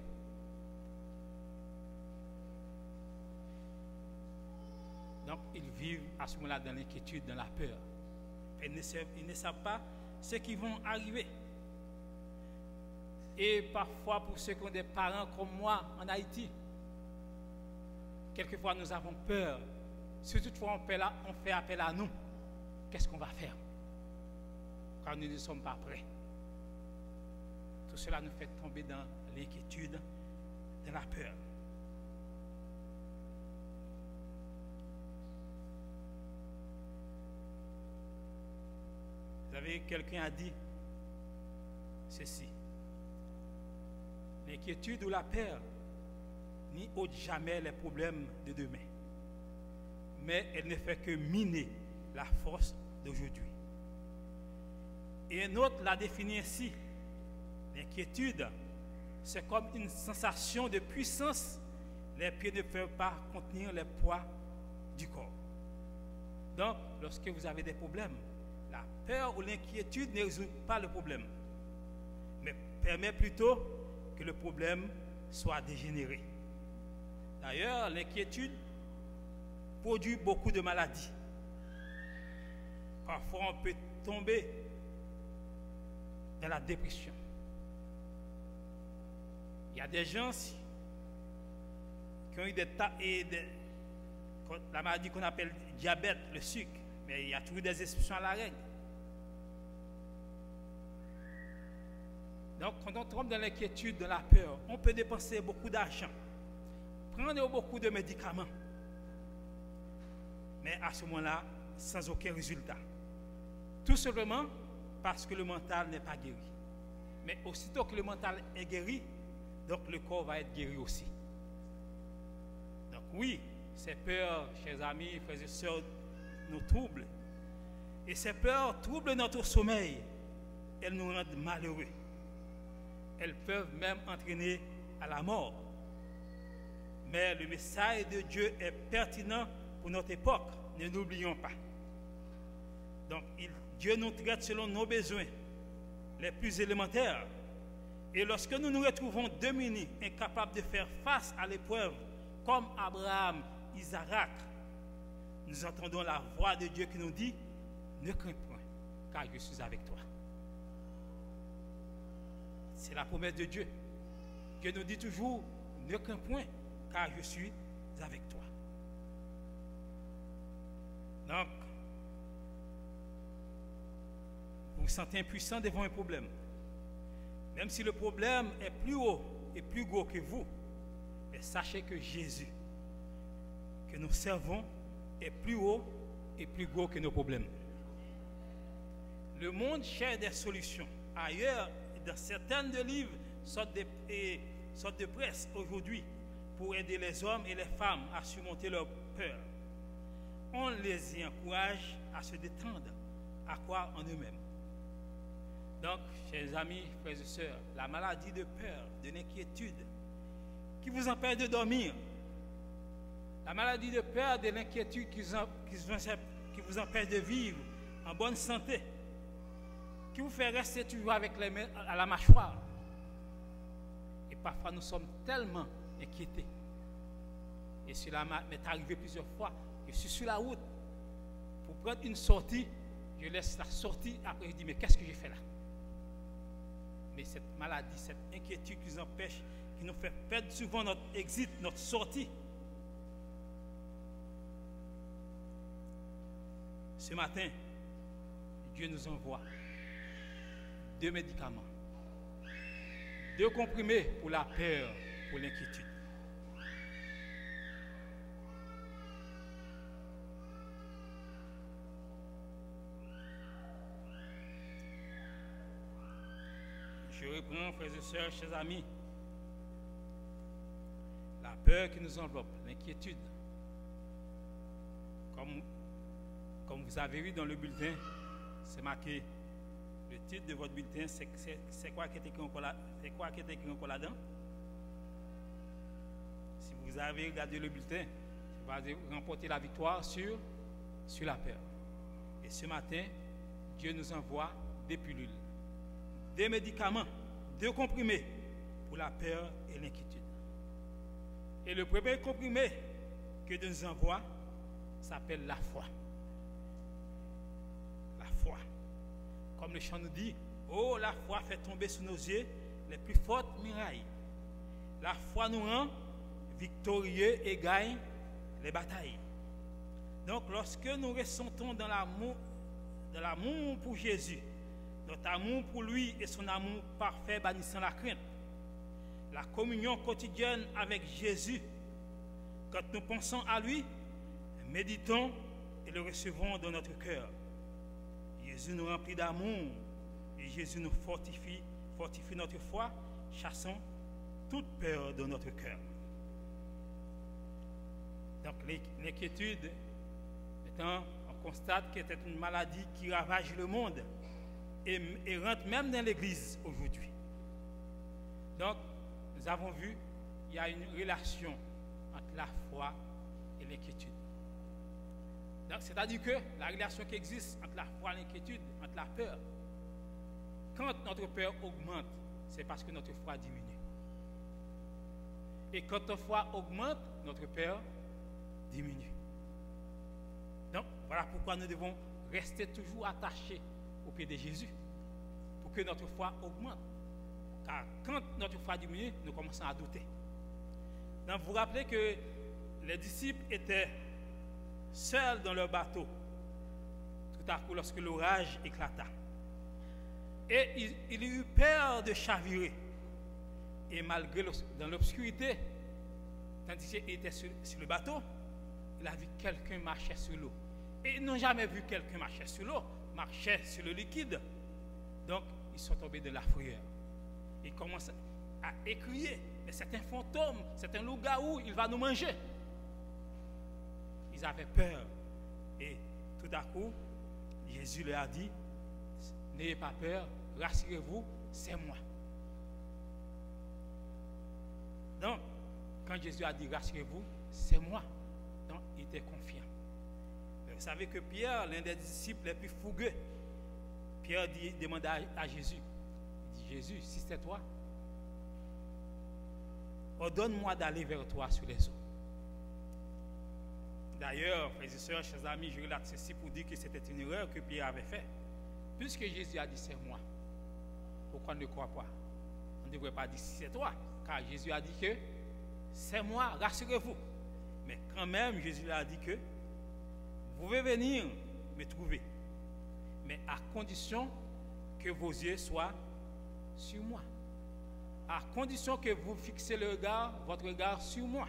Donc, ils vivent à ce moment-là dans l'inquiétude, dans la peur. Ils ne savent pas ce qui va arriver. Et parfois, pour ceux qui ont des parents comme moi en Haïti, quelquefois nous avons peur. Si toutefois on fait appel à nous, qu'est-ce qu'on va faire? Car nous ne sommes pas prêts. Tout cela nous fait tomber dans l'inquiétude, dans la peur. Vous savez, quelqu'un a dit ceci: l'inquiétude ou la peur n'y ôte jamais les problèmes de demain, mais elle ne fait que miner la force d'aujourd'hui. Et un autre l'a défini ainsi: l'inquiétude, c'est comme une sensation de puissance. Les pieds ne peuvent pas contenir les poids du corps. Donc, lorsque vous avez des problèmes, la peur ou l'inquiétude ne résout pas le problème, mais permet plutôt que le problème soit dégénéré. D'ailleurs, l'inquiétude produit beaucoup de maladies. Parfois, on peut tomber dans la dépression. Il y a des gens qui ont eu la maladie qu'on appelle diabète, le sucre, mais il y a toujours des exceptions à la règle. Donc, quand on tombe dans l'inquiétude, dans la peur, on peut dépenser beaucoup d'argent, prendre beaucoup de médicaments, mais à ce moment-là, sans aucun résultat. Tout simplement parce que le mental n'est pas guéri. Mais aussitôt que le mental est guéri, donc le corps va être guéri aussi. Donc oui, ces peurs, chers amis, frères et sœurs, nous troublent. Et ces peurs troublent notre sommeil. Elles nous rendent malheureux. Elles peuvent même entraîner à la mort. Mais le message de Dieu est pertinent pour notre époque. Ne l'oublions pas. Donc, Dieu nous traite selon nos besoins les plus élémentaires. Et lorsque nous nous retrouvons démunis, incapables de faire face à l'épreuve, comme Abraham, Isaac, nous entendons la voix de Dieu qui nous dit: ne crains point, car je suis avec toi. C'est la promesse de Dieu. Dieu nous dit toujours: ne crains point, car je suis avec toi. Donc, vous vous sentez impuissant devant un problème. Même si le problème est plus haut et plus gros que vous, mais sachez que Jésus, que nous servons, est plus haut et plus gros que nos problèmes. Le monde cherche des solutions. Ailleurs, dans certains de livres, sortent de presse aujourd'hui pour aider les hommes et les femmes à surmonter leurs peurs. On les y encourage à se détendre, à croire en eux-mêmes. Donc, chers amis, frères et sœurs, la maladie de peur, de l'inquiétude, qui vous empêche de dormir, la maladie de peur, de l'inquiétude qui vous empêche de vivre en bonne santé, qui vous fait rester toujours avec les mains à la mâchoire. Et parfois, nous sommes tellement inquiétés. Et cela m'est arrivé plusieurs fois. Je suis sur la route pour prendre une sortie. Je laisse la sortie. Après, je dis, mais qu'est-ce que j'ai fait là? Mais cette maladie, cette inquiétude qui nous empêche, qui nous fait perdre souvent notre exit, notre sortie. Ce matin, Dieu nous envoie 2 médicaments, 2 comprimés pour la peur, pour l'inquiétude. Je reprends, frères et sœurs, chers amis, la peur qui nous enveloppe, l'inquiétude. Comme vous avez vu dans le bulletin, c'est marqué, le titre de votre bulletin, c'est quoi qui est écrit encore là-dedans? Si vous avez regardé le bulletin, vous allez remporter la victoire sur la peur. Et ce matin, Dieu nous envoie des pilules, des médicaments, 2 comprimés pour la peur et l'inquiétude. Et le premier comprimé que Dieu nous envoie s'appelle la foi. La foi. Comme le chant nous dit, oh, la foi fait tomber sous nos yeux les plus fortes murailles. La foi nous rend victorieux et gagne les batailles. Donc, lorsque nous ressentons dans l'amour pour Jésus, notre amour pour lui et son amour parfait bannissant la crainte, la communion quotidienne avec Jésus, quand nous pensons à lui, méditons et le recevons dans notre cœur. Jésus nous remplit d'amour et Jésus nous fortifie notre foi, chassant toute peur de notre cœur. Donc l'inquiétude, étant, on constate qu'elle est une maladie qui ravage le monde et rentre même dans l'Église aujourd'hui. Donc, nous avons vu, il y a une relation entre la foi et l'inquiétude. Donc, c'est-à-dire que la relation qui existe entre la foi et l'inquiétude, entre la peur, quand notre peur augmente, c'est parce que notre foi diminue. Et quand notre foi augmente, notre peur diminue. Donc, voilà pourquoi nous devons rester toujours attachés au pied de Jésus, pour que notre foi augmente. Car quand notre foi diminue, nous commençons à douter. Donc, vous vous rappelez que les disciples étaient seuls dans leur bateau, tout à coup lorsque l'orage éclata. Et il eut peur de chavirer. Et malgré dans l'obscurité, tandis qu'il était sur le bateau, il a vu quelqu'un marcher sur l'eau. Et ils n'ont jamais vu quelqu'un marcher sur l'eau, marcher sur le liquide. Donc, ils sont tombés de la frayeur. Ils commencent à écrier. Mais c'est un fantôme, c'est un loup-garou, il va nous manger. Ils avaient peur. Et tout à coup, Jésus leur a dit, n'ayez pas peur, rassurez-vous, c'est moi. Donc, quand Jésus a dit, rassurez-vous, c'est moi. Donc, il était confiant. Mais vous savez que Pierre, l'un des disciples les plus fougueux, Pierre demande à Jésus, il dit, Jésus, si c'est toi, ordonne-moi d'aller vers toi sur les eaux. D'ailleurs, frères et sœurs, chers amis, je relate ceci pour dire que c'était une erreur que Pierre avait faite. Puisque Jésus a dit c'est moi, pourquoi on ne croit pas? On ne devrait pas dire c'est toi, car Jésus a dit que c'est moi, rassurez-vous. Mais quand même, Jésus a dit que vous pouvez venir me trouver, mais à condition que vos yeux soient sur moi. À condition que vous fixez votre regard sur moi.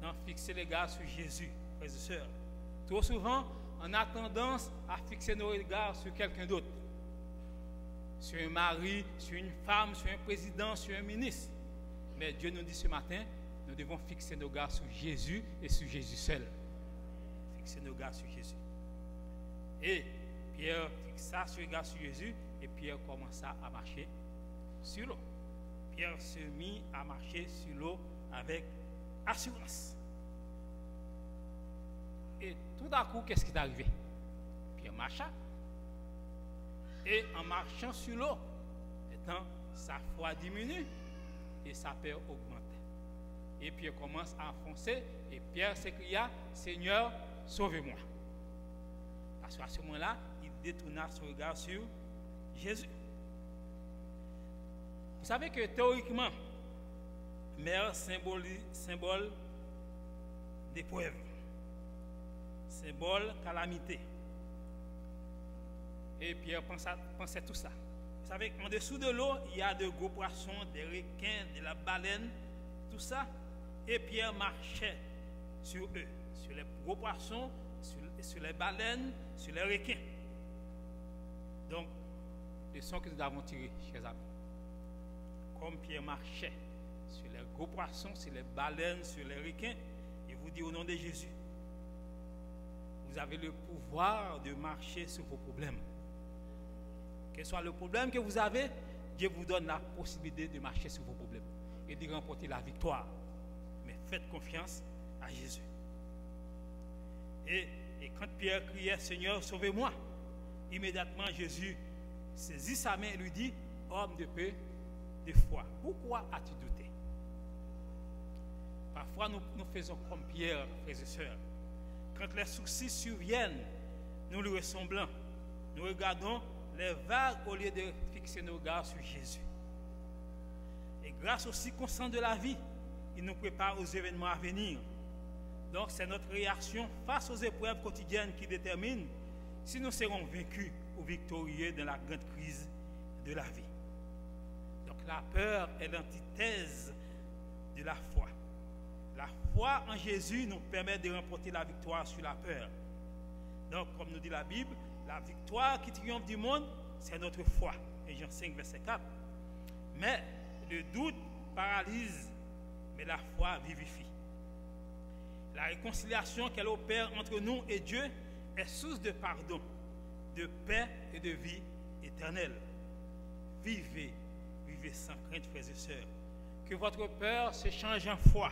Non, fixez le regard sur Jésus, frères et sœurs. Trop souvent, on a tendance à fixer nos regards sur quelqu'un d'autre. Sur un mari, sur une femme, sur un président, sur un ministre. Mais Dieu nous dit ce matin, nous devons fixer nos regards sur Jésus et sur Jésus seul. Fixer nos regards sur Jésus. Et Pierre fixa son regard sur Jésus et Pierre commença à marcher sur l'eau. Pierre se mit à marcher sur l'eau avec assurance. Et tout d'un coup, qu'est-ce qui est arrivé? Pierre marcha. Et en marchant sur l'eau, maintenant, sa foi diminue et sa peur augmente. Et Pierre commence à enfoncer et Pierre s'écria, Seigneur, sauvez-moi. Parce qu'à ce moment-là, il détourna son regard sur Jésus. Vous savez que théoriquement, mer symbole d'épreuve, symbole calamité. Et Pierre pensait tout ça. Vous savez qu'en dessous de l'eau, il y a de gros poissons, des requins, de la baleine, tout ça. Et Pierre marchait sur eux, sur les gros poissons, sur les baleines, sur les requins. Donc, le son que nous avons tiré, chers amis. Comme Pierre marchait sur les gros poissons, sur les baleines, sur les requins, il vous dit au nom de Jésus, vous avez le pouvoir de marcher sur vos problèmes. Quel soit le problème que vous avez, Dieu vous donne la possibilité de marcher sur vos problèmes et de remporter la victoire. Mais faites confiance à Jésus. Et quand Pierre criait, Seigneur, sauvez-moi, immédiatement Jésus saisit sa main et lui dit, homme de peu, de foi, pourquoi as-tu douté? Parfois nous faisons comme Pierre, frères et sœurs. Quand les soucis surviennent, nous lui ressemblons. Nous regardons les vagues au lieu de fixer nos regards sur Jésus. Et grâce aux circonstances de la vie, il nous prépare aux événements à venir. Donc c'est notre réaction face aux épreuves quotidiennes qui détermine si nous serons vaincus ou victorieux dans la grande crise de la vie. Donc la peur est l'antithèse de la foi. La foi en Jésus nous permet de remporter la victoire sur la peur. Donc, comme nous dit la Bible, la victoire qui triomphe du monde, c'est notre foi. Et Jean 5, verset 4. Mais le doute paralyse, mais la foi vivifie. La réconciliation qu'elle opère entre nous et Dieu est source de pardon, de paix et de vie éternelle. Vivez sans crainte, frères et sœurs. Que votre peur se change en foi.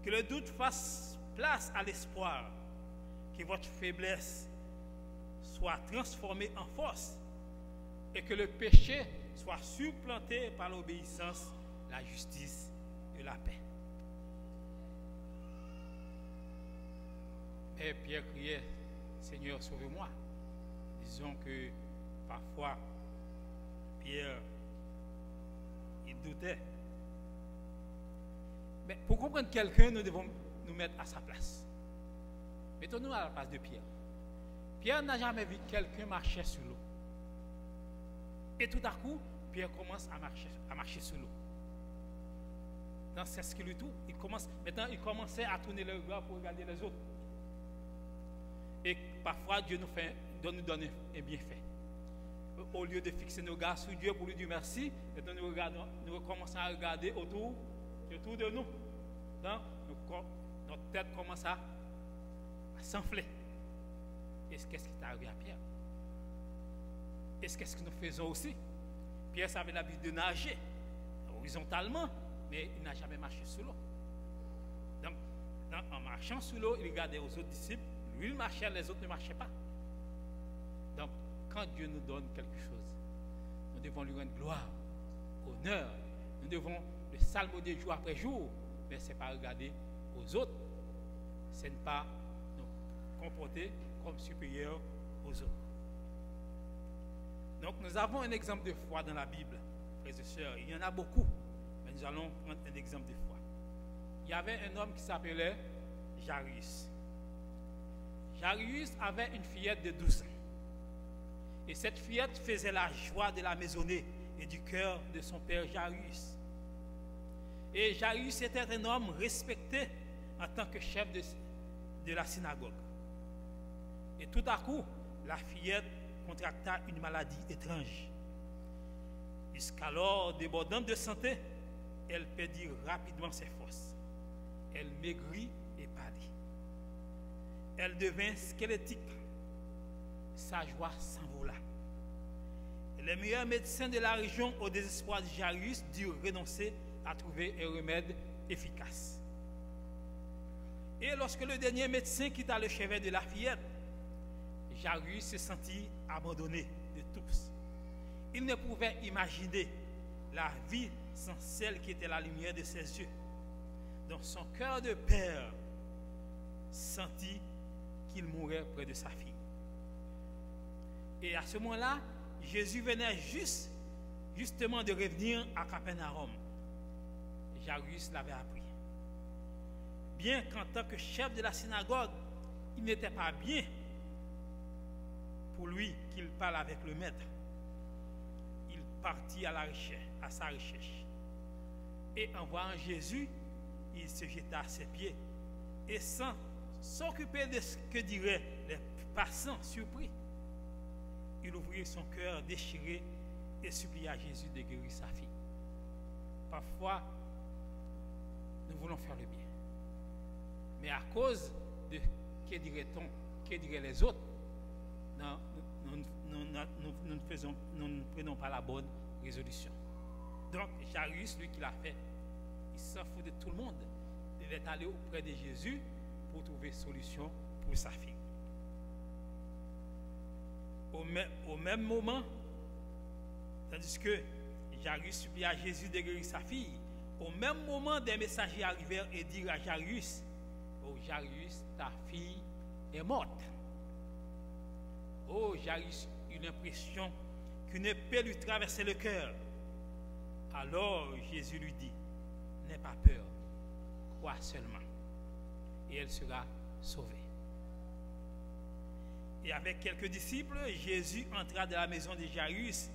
Que le doute fasse place à l'espoir. Que votre faiblesse soit transformée en force. Et que le péché soit supplanté par l'obéissance, la justice et la paix. Et Pierre criait, Seigneur, sauvez-moi. Disons que parfois, Pierre, il doutait. Mais pour comprendre quelqu'un, nous devons nous mettre à sa place. Mettons-nous à la place de Pierre. Pierre n'a jamais vu quelqu'un marcher sur l'eau. Et tout à coup, Pierre commence à marcher sur l'eau. Dans c'est ce qui lui tout. Maintenant, il commençait à tourner le regard pour regarder les autres. Et parfois, Dieu nous donne un bienfait. Au lieu de fixer nos regards sur Dieu pour lui dire merci, maintenant nous recommençons à regarder autour de nous. Donc, notre tête commence à s'enfler. Et qu'est-ce qui est arrivé à Pierre? Et qu'est-ce que nous faisons aussi? Pierre avait l'habitude de nager horizontalement, mais il n'a jamais marché sous l'eau. Donc, en marchant sous l'eau, il regardait aux autres disciples. Lui, il marchait, les autres ne marchaient pas. Donc, quand Dieu nous donne quelque chose, nous devons lui rendre gloire, honneur. Nous devons le salmodier jour après jour, mais ce n'est pas regarder aux autres. Ce n'est pas nous comporter comme supérieurs aux autres. Donc, nous avons un exemple de foi dans la Bible, frères et sœurs. Il y en a beaucoup, mais nous allons prendre un exemple de foi. Il y avait un homme qui s'appelait Jairus. Jairus avait une fillette de 12 ans. Et cette fillette faisait la joie de la maisonnée et du cœur de son père Jairus. Et Jairus était un homme respecté en tant que chef de la synagogue. Et tout à coup, la fillette contracta une maladie étrange. Jusqu'alors, débordante de santé, elle perdit rapidement ses forces. Elle maigrit et pâlit. Elle devint squelettique. Sa joie s'envola. Les meilleurs médecins de la région, au désespoir de Jairus, durent renoncer à trouver un remède efficace. Et lorsque le dernier médecin quitta le chevet de la fillette, Jairus se sentit abandonné de tous. Il ne pouvait imaginer la vie sans celle qui était la lumière de ses yeux. Dans son cœur de père, sentit qu'il mourrait près de sa fille. Et à ce moment-là, Jésus venait justement de revenir à Capernaum. Jairus l'avait appris. Bien qu'en tant que chef de la synagogue, il n'était pas bien pour lui qu'il parle avec le maître. Il partit à sa recherche. Et en voyant Jésus, il se jeta à ses pieds. Et sans s'occuper de ce que diraient les passants surpris, il ouvrit son cœur déchiré et supplia Jésus de guérir sa fille. Parfois, nous voulons faire le bien. Mais à cause de que dirait-on, que diraient les autres, nous ne prenons pas la bonne résolution. Donc, Jairus, lui, qui l'a fait, il s'en fout de tout le monde. Il est allé auprès de Jésus pour trouver solution pour sa fille. Au même moment, tandis que Jairus supplia Jésus de guérir sa fille, au même moment, des messagers arrivèrent et dirent à Jairus: oh Jairus, ta fille est morte. Oh, Jairus eut l'impression qu'une épée lui traversait le cœur. Alors Jésus lui dit: n'aie pas peur, crois seulement, et elle sera sauvée. Et avec quelques disciples, Jésus entra dans la maison de Jairus.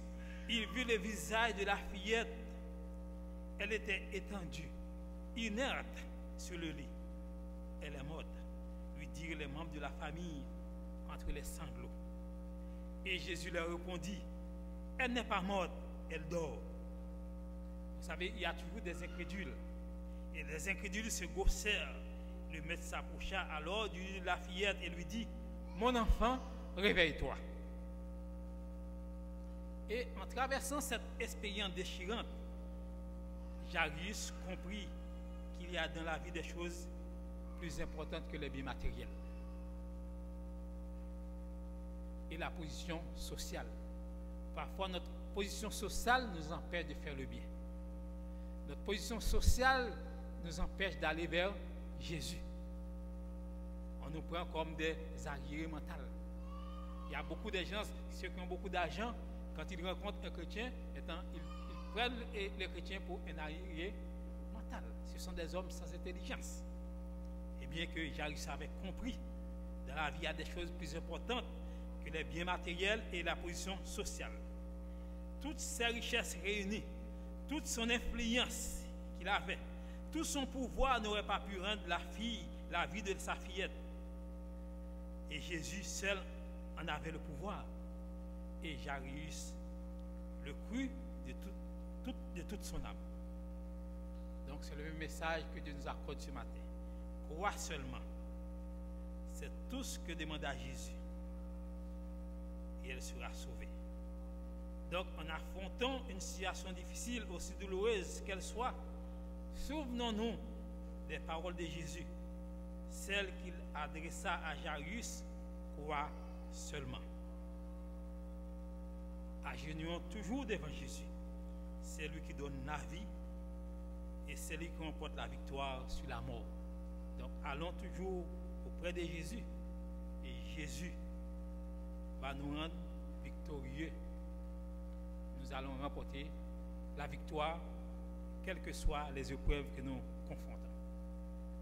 Il vit le visage de la fillette. Elle était étendue, inerte sur le lit. Elle est morte, lui dirent les membres de la famille entre les sanglots. Et Jésus leur répondit: elle n'est pas morte, elle dort. Vous savez, il y a toujours des incrédules. Et les incrédules se gossèrent. Le maître s'approcha alors du lit de la fillette et lui dit: mon enfant, réveille-toi. Et en traversant cette expérience déchirante, Jairus comprit qu'il y a dans la vie des choses plus importantes que les biens matériels. Et la position sociale. Parfois, notre position sociale nous empêche de faire le bien. Notre position sociale nous empêche d'aller vers Jésus. On nous prend comme des arriérés mentaux. Il y a beaucoup de gens, ceux qui ont beaucoup d'argent, quand ils rencontrent un chrétien, ils prennent les chrétiens pour un arriéré mental. Ce sont des hommes sans intelligence. Et bien que Jairus avait compris, dans la vie, il y a des choses plus importantes que les biens matériels et la position sociale. Toutes ces richesses réunies, toute son influence qu'il avait, tout son pouvoir n'aurait pas pu rendre la vie de sa fillette. Et Jésus seul en avait le pouvoir. Et Jairus le crut de toute son âme. Donc c'est le même message que Dieu nous accorde ce matin. Crois seulement. C'est tout ce que demanda Jésus. Et elle sera sauvée. Donc en affrontant une situation difficile, aussi douloureuse qu'elle soit, souvenons-nous des paroles de Jésus. Celle qu'il adressa à Jairus: crois seulement. Agenouillons toujours devant Jésus. C'est lui qui donne la vie et c'est lui qui remporte la victoire sur la mort. Donc allons toujours auprès de Jésus et Jésus va nous rendre victorieux. Nous allons remporter la victoire, quelles que soient les épreuves que nous confrontons.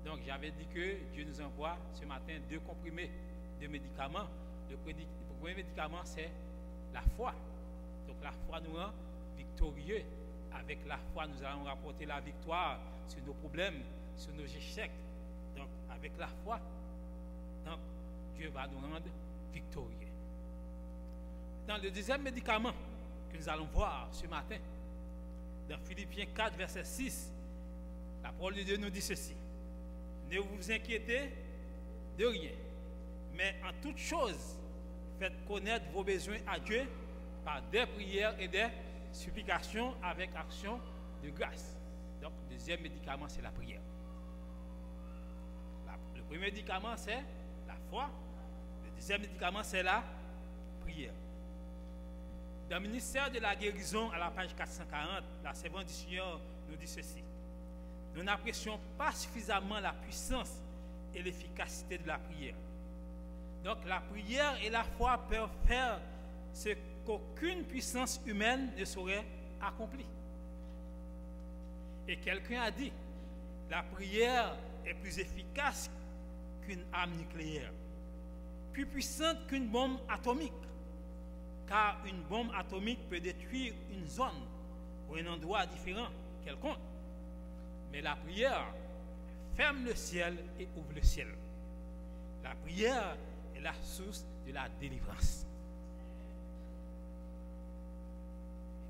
Donc j'avais dit que Dieu nous envoie ce matin 2 comprimés, 2 médicaments. Le premier médicament, c'est la foi. Donc la foi nous rend victorieux. Avec la foi, nous allons rapporter la victoire sur nos problèmes, sur nos échecs. Donc avec la foi, donc, Dieu va nous rendre victorieux. Dans le deuxième médicament que nous allons voir ce matin, dans Philippiens 4, verset 6, la parole de Dieu nous dit ceci: ne vous inquiétez de rien, mais en toute chose, faites connaître vos besoins à Dieu par des prières et des supplications avec action de grâce. Donc, le deuxième médicament, c'est la prière. Le premier médicament, c'est la foi. Le deuxième médicament, c'est la prière. Dans le ministère de la guérison, à la page 440, la servante du Seigneur nous dit ceci: nous n'apprécions pas suffisamment la puissance et l'efficacité de la prière. Donc la prière et la foi peuvent faire ce qu'aucune puissance humaine ne saurait accomplir. Et quelqu'un a dit: la prière est plus efficace qu'une arme nucléaire, plus puissante qu'une bombe atomique, car une bombe atomique peut détruire une zone ou un endroit différent quelconque. Mais la prière ferme le ciel et ouvre le ciel. La prière est la source de la délivrance.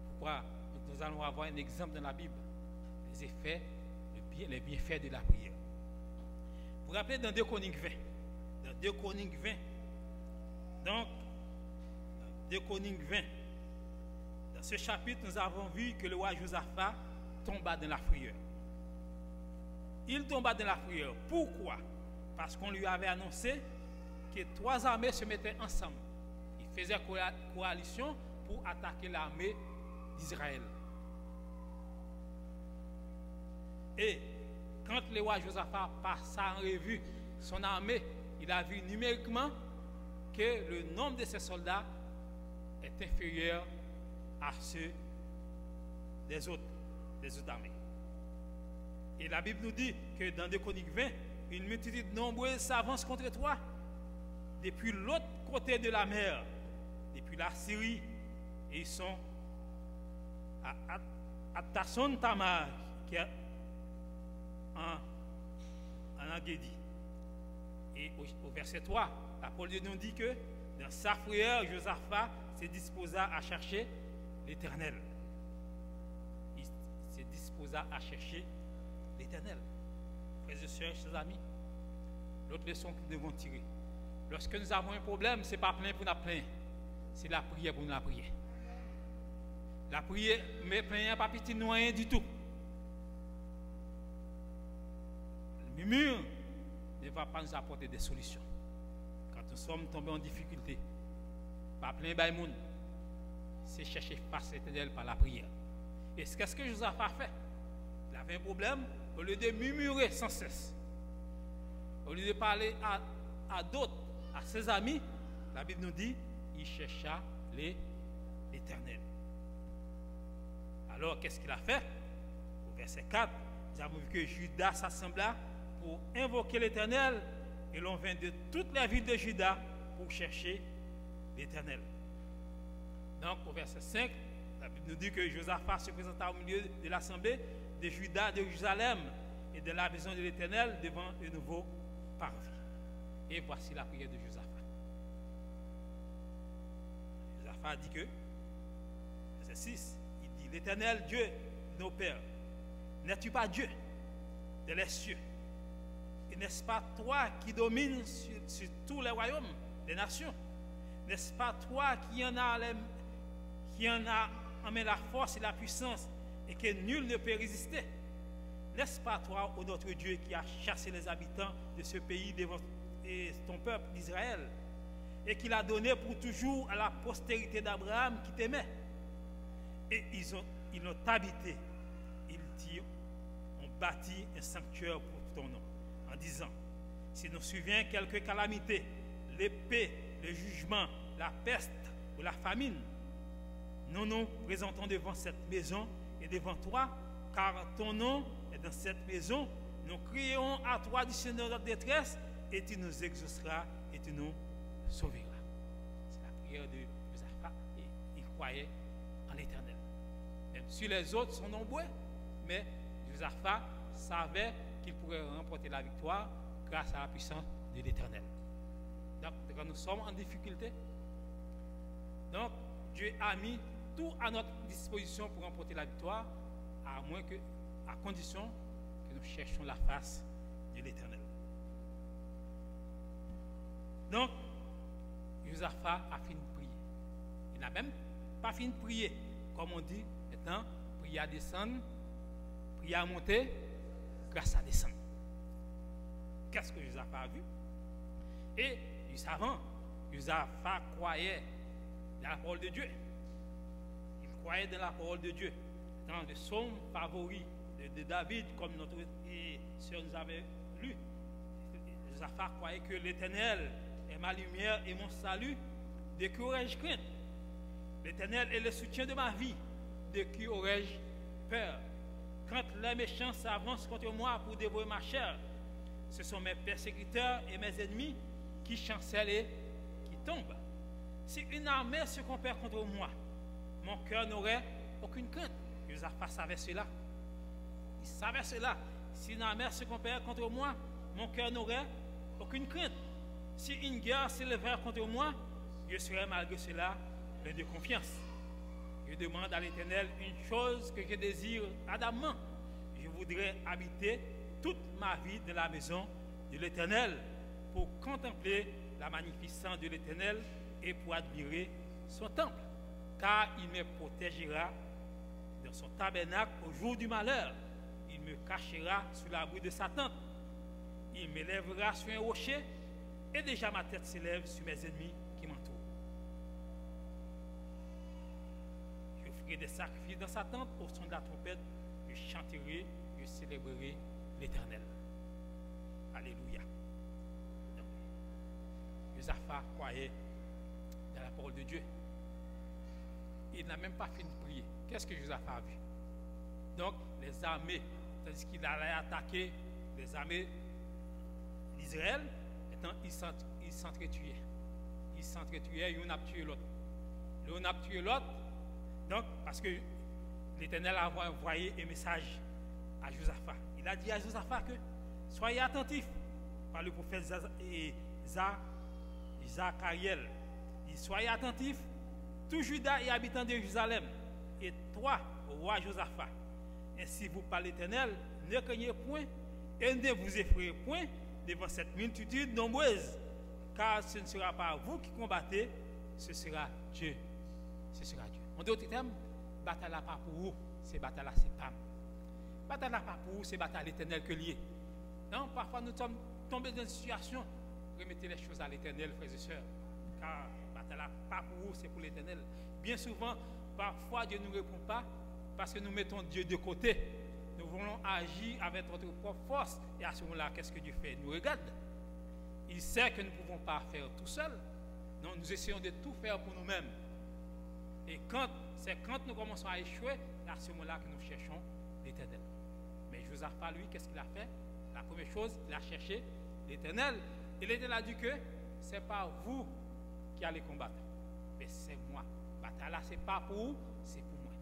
Pourquoi nous allons avoir un exemple dans la Bible, les effets, les bienfaits de la prière. Vous vous rappelez dans 2 Chroniques 20, dans 2 Chroniques 20, donc 2 Chroniques 20, dans ce chapitre, nous avons vu que le roi Josaphat tomba dans la frayeur. Il tomba dans la frayeur. Pourquoi? Parce qu'on lui avait annoncé que 3 armées se mettaient ensemble. Ils faisaient coalition pour attaquer l'armée d'Israël. Et quand le roi Josaphat passa en revue son armée, il a vu numériquement que le nombre de ses soldats est inférieur à ceux des autres armées. Et la Bible nous dit que dans 2 Chroniques 20, une multitude nombreuse s'avance contre toi depuis l'autre côté de la mer, depuis la Syrie, et ils sont à Tasson Tamar, qui est en Engedi. Et au verset 3, la parole de Dieu nous dit que dans sa frayeur, Josaphat se disposa à chercher l'Éternel. Il se disposa à chercher l'Éternel. Frères et sœurs, chers amis, l'autre leçon que nous devons tirer: lorsque nous avons un problème, ce n'est pas plein pour nous plaindre, c'est la prière pour nous la prier. La prière, mais plaindre pas petit nous rien du tout. Le murmure ne va pas nous apporter des solutions. Quand nous sommes tombés en difficulté, pas plein by monde, c'est chercher face à l'Éternel par la prière. Et qu'est-ce que Josaphat a fait? Il avait un problème, au lieu de murmurer sans cesse, au lieu de parler à d'autres, à ses amis, la Bible nous dit il chercha l'Éternel. Alors qu'est-ce qu'il a fait? Au verset 4, nous avons vu que Judas s'assembla pour invoquer l'Éternel, et l'on vint de toutes les villes de Juda pour chercher l'Éternel. Donc au verset 5, la Bible nous dit que Josaphat se présenta au milieu de l'assemblée de Juda, de Jérusalem et de la maison de l'Éternel devant le nouveau parvis. Et voici la prière de Josaphat. Josaphat dit que, verset 6, il dit: l'Éternel Dieu de nos pères, n'es-tu pas Dieu de les cieux? Et n'est-ce pas toi qui domines sur tous les royaumes des nations? N'est-ce pas toi qui en a amené la force et la puissance et que nul ne peut résister? N'est-ce pas toi, ô notre Dieu, qui a chassé les habitants de ce pays et ton peuple d'Israël, et qui l'a donné pour toujours à la postérité d'Abraham qui t'aimait? Et ils l'ont habité. Ils ont bâti un sanctuaire pour ton nom, en disant: si nous survient quelque calamité, l'épée, le jugement, la peste ou la famine, nous nous présentons devant cette maison et devant toi, car ton nom est dans cette maison. Nous crions à toi du Seigneur notre détresse, et tu nous exauceras et tu nous sauveras. C'est la prière de Josaphat, et il croyait en l'Éternel. Même si les autres sont nombreux, mais Josaphat savait qu'il pourrait remporter la victoire grâce à la puissance de l'Éternel. Donc, quand nous sommes en difficulté, donc Dieu a mis tout à notre disposition pour remporter la victoire, à condition que nous cherchions la face de l'Éternel. Donc, Josaphat a fini de prier. Il n'a même pas fini de prier. Comme on dit, maintenant, prier à descendre, prier à monter, grâce à descendre. Qu'est-ce que Josaphat a vu? Et, juste avant, Josaphat croyait dans la parole de Dieu. Il croyait dans la parole de Dieu. Dans le psaume favori de David, comme notre sœur nous avait lu, Josaphat croyait que l'Éternel est ma lumière et mon salut. De qui aurais-je crainte? L'Éternel est le soutien de ma vie. De qui aurais-je peur? Quand les méchants s'avancent contre moi pour dévorer ma chair, ce sont mes persécuteurs et mes ennemis qui chancellent et qui tombent. Si une armée se compare contre moi, mon cœur n'aurait aucune crainte. Josaphat savait cela. Il savait cela. Si une armée se compare contre moi, mon cœur n'aurait aucune crainte. Si une guerre s'élevait contre moi, je serais malgré cela plein de confiance. Je demande à l'Éternel une chose que je désire ardemment. Je voudrais habiter toute ma vie dans la maison de l'Éternel pour contempler la magnificence de l'Éternel et pour admirer son temple. Car il me protégera dans son tabernacle au jour du malheur. Il me cachera sous l'abri de sa tente. Il m'élèvera sur un rocher et déjà ma tête s'élève sur mes ennemis qui m'entourent. Je ferai des sacrifices dans sa tente au son de la trompette. Je chanterai, je célébrerai l'Éternel. Alléluia. Josaphat croyait dans la parole de Dieu. Il n'a même pas fini de prier. Qu'est-ce que Josaphat a vu? Donc, les armées, tandis qu'il allait attaquer les armées d'Israël, ils s'entretuaient. Ils s'entretuaient, l'un a tué l'autre. L'un a tué l'autre, donc, parce que l'Éternel a envoyé un message à Josaphat. Il a dit à Josaphat que soyez attentifs par le prophète Zachariel. Il dit, soyez attentifs, tout Juda et habitants de Jérusalem, et toi, roi Josaphat. Ainsi vous parlez l'Éternel, ne craignez point et ne vous effrayez point devant cette multitude nombreuse, car ce ne sera pas vous qui combattez, ce sera Dieu. Ce sera Dieu. En d'autres termes, bataille là pas pour vous, c'est bataille là c'est pas. Bataille là pas pour vous, c'est bataille l'Éternel que lié. Non, parfois nous sommes tombés dans une situation, remettez les choses à l'Éternel, frères et sœurs, car bataille là pas pour vous, c'est pour l'Éternel. Bien souvent, parfois Dieu ne nous répond pas parce que nous mettons Dieu de côté. Nous voulons agir avec notre propre force. Et à ce moment-là, qu'est-ce que Dieu fait? Il nous regarde. Il sait que nous ne pouvons pas faire tout seul. Non, nous essayons de tout faire pour nous-mêmes. Et c'est quand nous commençons à échouer, à ce moment-là que nous cherchons l'Éternel. Mais Josaphat, lui, qu'est-ce qu'il a fait? La première chose, il a cherché l'Éternel. Et l'Éternel a dit que ce n'est pas vous qui allez combattre, mais c'est moi. Bataille là, ce n'est pas pour vous, c'est pour moi.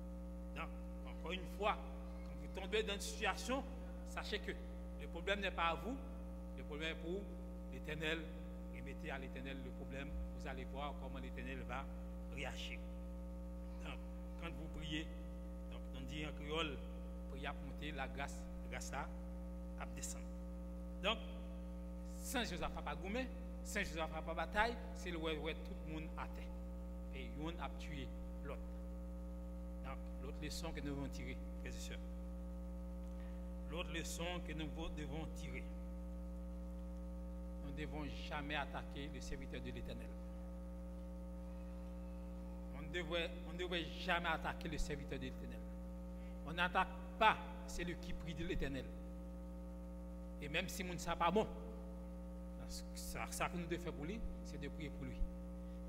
Donc, encore une fois, quand vous tombez dans une situation, sachez que le problème n'est pas à vous, le problème est pour l'Éternel. Remettez à l'Éternel le problème, vous allez voir comment l'Éternel va réagir. Donc, quand vous priez, donc on dit en créole, priez pour monter la grâce là, à descendre. Donc, sans Josaphat pas gourmet, sans Josaphat pas bataille, c'est le où tout le monde a terre. Et on a tué l'autre. Donc, l'autre leçon que nous devons tirer, frères et sœurs. L'autre leçon que nous devons tirer. Nous ne devons jamais attaquer le serviteur de l'Éternel. On ne devrait jamais attaquer le serviteur de l'Éternel. On n'attaque pas celui qui prie de l'Éternel. Et même si nous ne sommes pas bon, ça que nous devons faire pour lui, c'est de prier pour lui.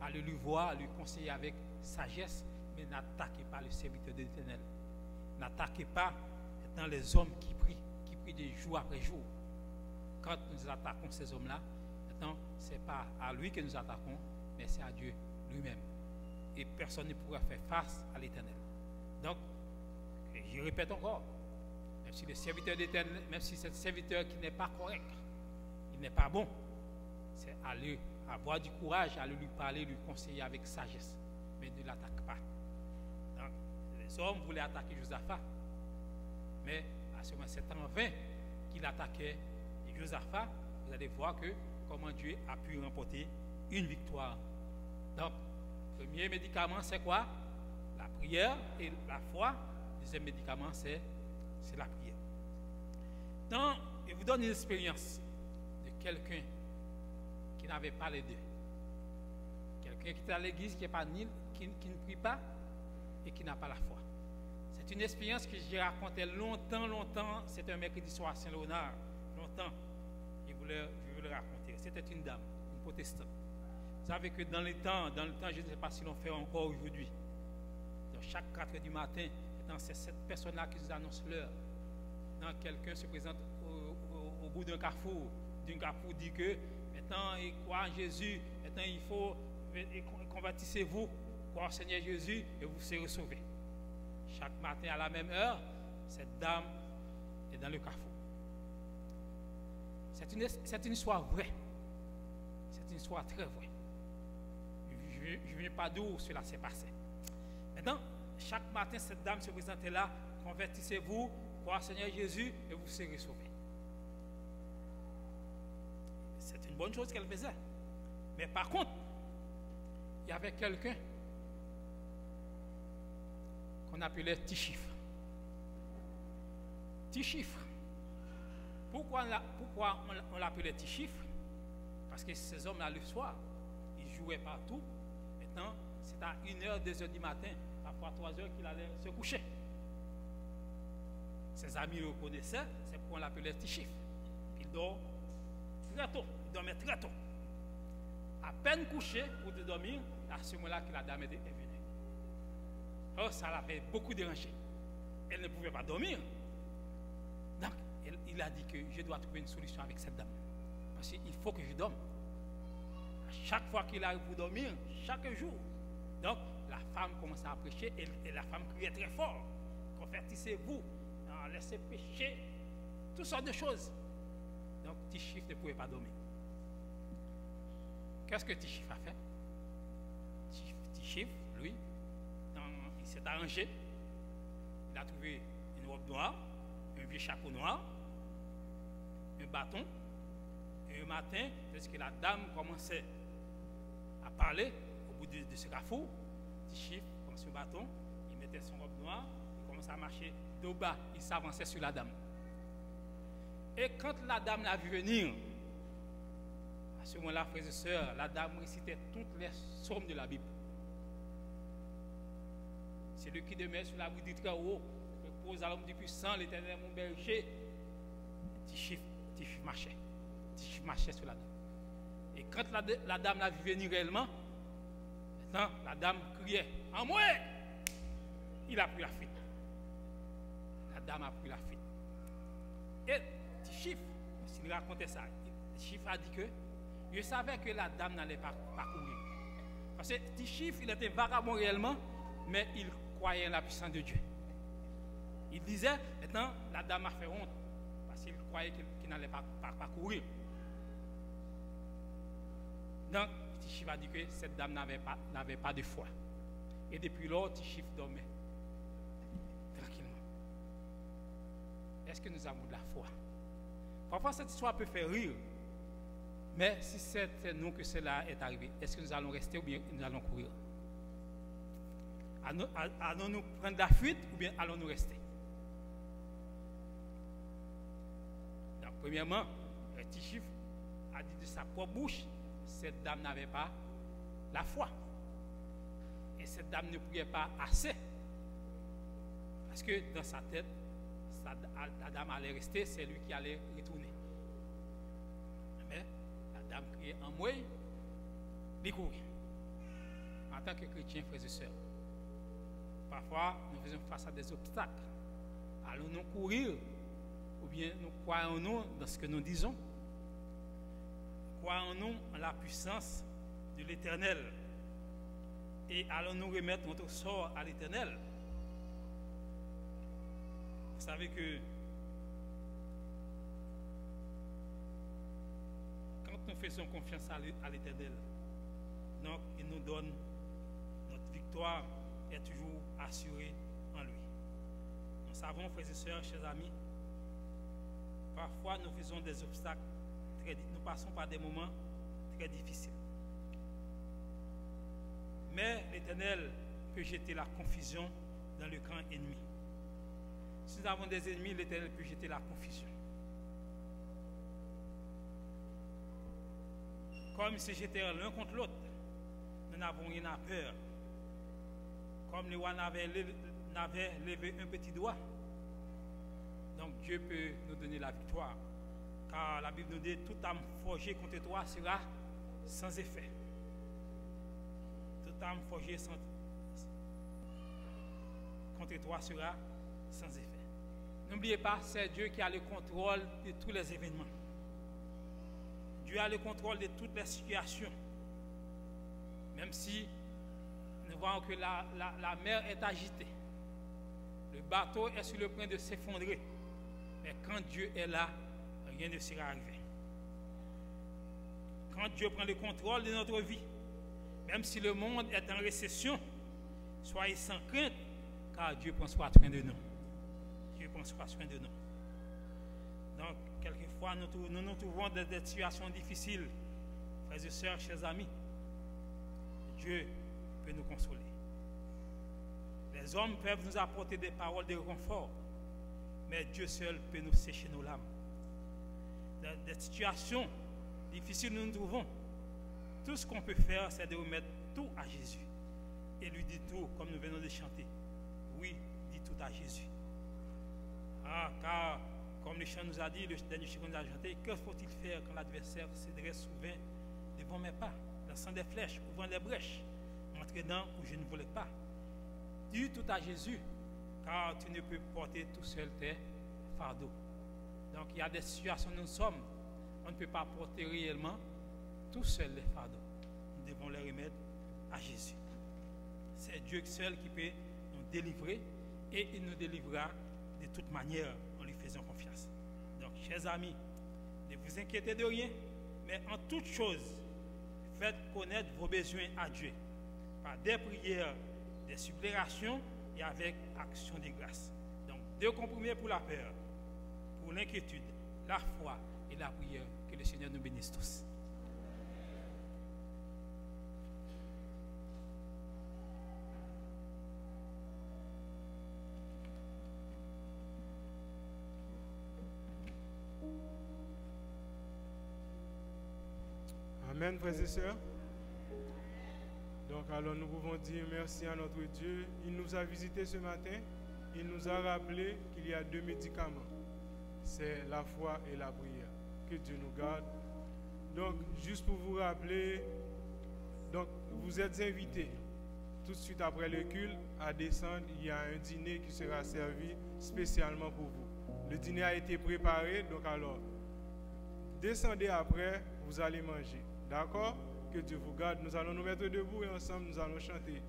Allez lui voir, lui conseiller avec sagesse, mais n'attaquez pas le serviteur de l'Éternel. N'attaquez pas dans les hommes qui prient puis de jour après jour. Quand nous attaquons ces hommes-là, maintenant, ce n'est pas à lui que nous attaquons, mais c'est à Dieu lui-même. Et personne ne pourra faire face à l'Éternel. Donc, je répète encore, même si le serviteur d'Éternel, même si c'est un serviteur qui n'est pas correct, il n'est pas bon, c'est à lui avoir du courage, à lui parler, lui conseiller avec sagesse, mais ne l'attaque pas. Donc, les hommes voulaient attaquer Josaphat, mais à ce moment, c'est en vain qu'il attaquait Josaphat. Vous allez voir que comment Dieu a pu remporter une victoire. Donc, le premier médicament, c'est quoi? La prière et la foi. Le deuxième médicament, c'est la prière. Donc, je vous donne une expérience de quelqu'un qui n'avait pas les deux. Quelqu'un qui est à l'église, qui ne prie pas et qui n'a pas la foi. C'est une expérience que j'ai racontée longtemps. C'était un mercredi soir à Saint-Léonard. Longtemps. Je voulais le raconter. C'était une dame, une protestante. Vous savez que dans le temps, je ne sais pas si l'on fait encore aujourd'hui. Donc chaque 4 heures du matin, c'est cette personne-là qui nous annonce l'heure. Quelqu'un se présente au bout d'un carrefour dit que maintenant il croit en Jésus, maintenant il faut convertissez-vous, croire au Seigneur Jésus et vous serez sauvés. Chaque matin à la même heure, cette dame est dans le carrefour. C'est une histoire vraie. C'est une histoire très vraie. Je ne viens pas d'où cela s'est passé. Maintenant, chaque matin, cette dame se présentait là, convertissez-vous, croyez au Seigneur Jésus et vous serez sauvés. C'est une bonne chose qu'elle faisait. Mais par contre, il y avait quelqu'un qu'on appelait Tichif. Tichif. Pourquoi on l'appelait Tichif? Parce que ces hommes-là, le soir, ils jouaient partout. Maintenant, c'est à 1h, 2h du matin, parfois 3h qu'il allait se coucher. Ses amis le connaissaient, c'est pourquoi on l'appelait Tichif. Il dort très tôt, il dormait très tôt. À peine couché pour te dormir, à ce moment-là que la dame est venue. Alors ça l'avait beaucoup dérangé. Elle ne pouvait pas dormir. Donc, il a dit que je dois trouver une solution avec cette dame. Parce qu'il faut que je dorme. À chaque fois qu'il arrive pour dormir, chaque jour. Donc, la femme commençait à prêcher et la femme criait très fort. Convertissez-vous, laissez pécher, toutes sortes de choses. Donc, Tichif ne pouvait pas dormir. Qu'est-ce que Tichif a fait? Tichif, lui, il s'est arrangé. Il a trouvé une robe noire, un vieux chapeau noir, un bâton. Et un matin, lorsque la dame commençait à parler au bout de ce carrefour, Tichif prend son bâton, il mettait son robe noire, il commençait à marcher de bas, il s'avançait sur la dame. Et quand la dame l'a vu venir, à ce moment-là, frères et sœurs, la dame récitait toutes les psaumes de la Bible. C'est lui qui demeure sur la boue du très haut, repose à l'homme du puissant, l'Éternel mon berger. Tichif marchait. Tichif marchait sur la dame. Et quand la dame l'a vu venir réellement, maintenant, la dame criait « En moi !» Il a pris la fuite. La dame a pris la fuite. Et Tichif, s'il racontait ça, Tichif a dit que je savais que la dame n'allait pas courir. Parce que Tichif, il était vagabond réellement, mais il croyait en la puissance de Dieu. Il disait, maintenant, la dame a fait honte, parce qu'il croyait qu'il n'allait pas courir. Donc, Tichif a dit que cette dame n'avait pas de foi. Et depuis lors, Tichif dormait tranquillement. Est-ce que nous avons de la foi? Parfois, cette histoire peut faire rire. Mais si c'est nous que cela est arrivé, est-ce que nous allons rester ou bien nous allons courir? Allons-nous prendre la fuite ou bien allons-nous rester? Donc, premièrement, Tichif a dit de sa propre bouche, cette dame n'avait pas la foi. Et cette dame ne priait pas assez. Parce que dans sa tête, la dame allait rester, c'est lui qui allait retourner. Mais la dame criait en moi, il courait. En tant que chrétien, frères et sœurs, parfois nous faisons face à des obstacles. Allons-nous courir ou bien nous croyons-nous dans ce que nous disons? Croyons-nous en la puissance de l'Éternel? Et allons-nous remettre notre sort à l'Éternel? Vous savez que quand nous faisons confiance à l'Éternel, donc il nous donne notre victoire est toujours assurée en lui. Nous savons, frères et sœurs, chers amis, parfois nous faisons des obstacles, nous passons par des moments très difficiles. Mais l'Éternel peut jeter la confusion dans le camp ennemi. Si nous avons des ennemis, l'Éternel peut jeter la confusion. Comme ils se jetèrent l'un contre l'autre, nous n'avons rien à peur. Comme le roi n'avait levé un petit doigt, donc Dieu peut nous donner la victoire. Car la Bible nous dit, toute âme forgée contre toi sera sans effet. Toute âme forgée contre toi sera sans effet. N'oubliez pas, c'est Dieu qui a le contrôle de tous les événements. Dieu a le contrôle de toutes les situations. Même si nous voyons que la mer est agitée, le bateau est sur le point de s'effondrer, mais quand Dieu est là, rien ne sera arrivé. Quand Dieu prend le contrôle de notre vie, même si le monde est en récession, soyez sans crainte, car Dieu prend soin de nous. Dieu prend soin de nous. Donc, quelquefois, nous nous trouvons dans des situations difficiles. Frères et sœurs, chers amis, Dieu peut nous consoler. Les hommes peuvent nous apporter des paroles de réconfort, mais Dieu seul peut nous sécher nos larmes. Dans des situations difficiles nous nous trouvons, tout ce qu'on peut faire, c'est de remettre tout à Jésus et lui dire tout, comme nous venons de chanter. Oui, dis tout à Jésus. Car, comme le chant nous a dit, le dernier chant nous a chanté, que faut-il faire quand l'adversaire se dresse souvent devant mes pas, lançant des flèches, ouvrant des brèches, m'entraînant où je ne voulais pas? Dis tout à Jésus, car tu ne peux porter tout seul tes fardeaux. Donc il y a des situations où nous sommes, on ne peut pas porter réellement tout seul les fardeaux. Nous devons les remettre à Jésus. C'est Dieu seul qui peut nous délivrer et il nous délivrera de toute manière en lui faisant confiance. Donc, chers amis, ne vous inquiétez de rien, mais en toute chose, faites connaître vos besoins à Dieu par des prières, des supplications et avec action de grâce. Donc, deux compromis pour la peur, pour l'inquiétude, la foi et la prière. Que le Seigneur nous bénisse tous. Amen, frères et sœurs. Donc, alors nous pouvons dire merci à notre Dieu. Il nous a visités ce matin. Il nous a rappelé qu'il y a deux médicaments. C'est la foi et la prière. Que Dieu nous garde. Donc, juste pour vous rappeler, donc, vous êtes invités tout de suite après le culte à descendre. Il y a un dîner qui sera servi spécialement pour vous. Le dîner a été préparé. Donc, alors, descendez après, vous allez manger. D'accord? Que Dieu vous garde. Nous allons nous mettre debout et ensemble nous allons chanter.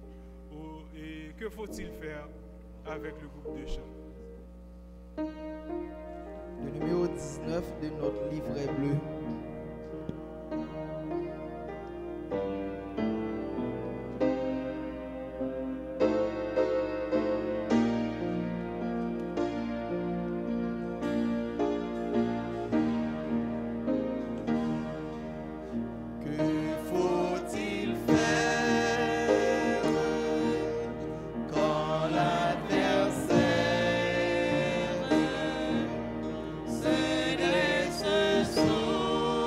Et que faut-il faire avec le groupe de chant? Le numéro 19 de notre livret bleu. Se dresse sous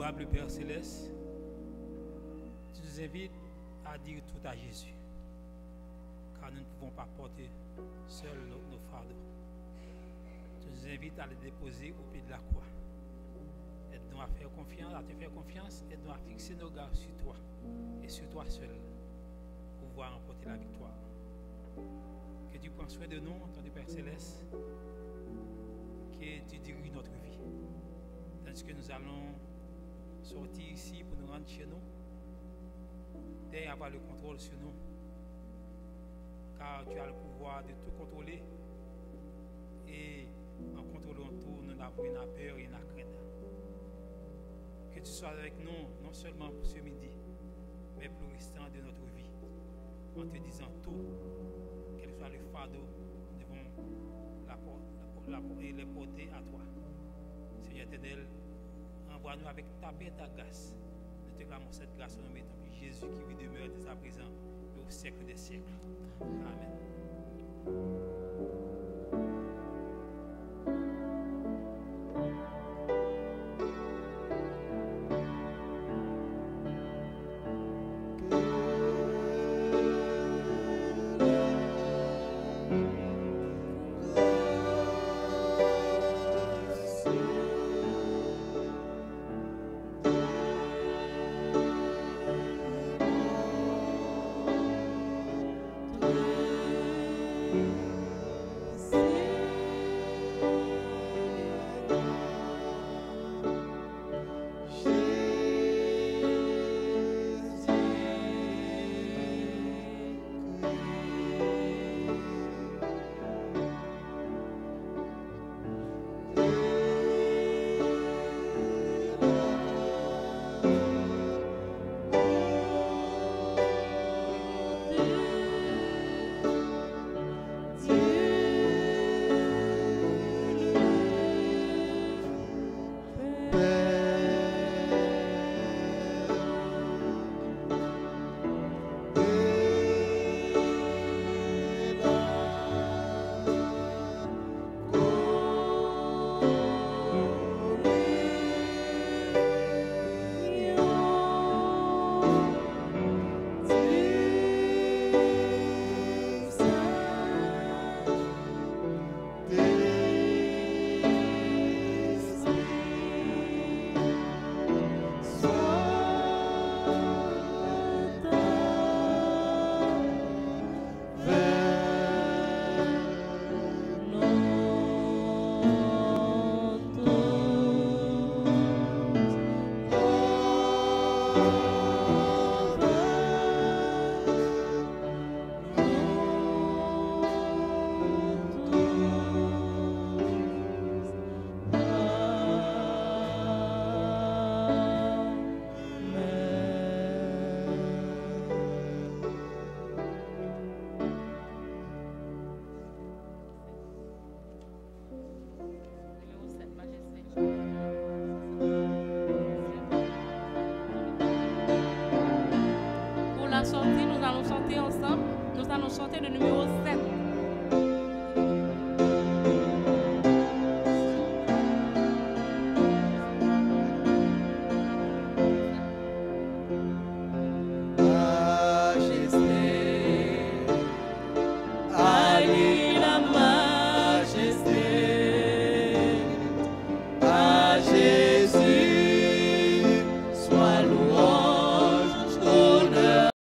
Adorable Père Céleste, tu nous invites à dire tout à Jésus, car nous ne pouvons pas porter seuls nos fardeaux. Tu nous invites à les déposer au pied de la croix. Aide-nous à faire confiance, à te faire confiance, aide-nous à fixer nos regards sur toi et sur toi seul pour pouvoir remporter la victoire. Que tu prends soin de nous, ton Père Céleste, que tu diriges notre vie. Tandis que nous allons sortir ici pour nous rendre chez nous, et avoir le contrôle sur nous, car tu as le pouvoir de tout contrôler, et en contrôlant tout, nous n'avons rien à peur, rien à craindre. Que tu sois avec nous, non seulement pour ce midi, mais pour le restant de notre vie, en te disant tout, quel soit le fardeau, nous devons les porter à toi. Seigneur éternel, envoie-nous avec ta paix et ta grâce. Nous te clamons cette grâce au nom de ton Fils Jésus qui vit demeure dès à présent et au siècle des siècles. Amen. Pour la sortie, nous allons chanter ensemble. Nous allons chanter le numéro 7.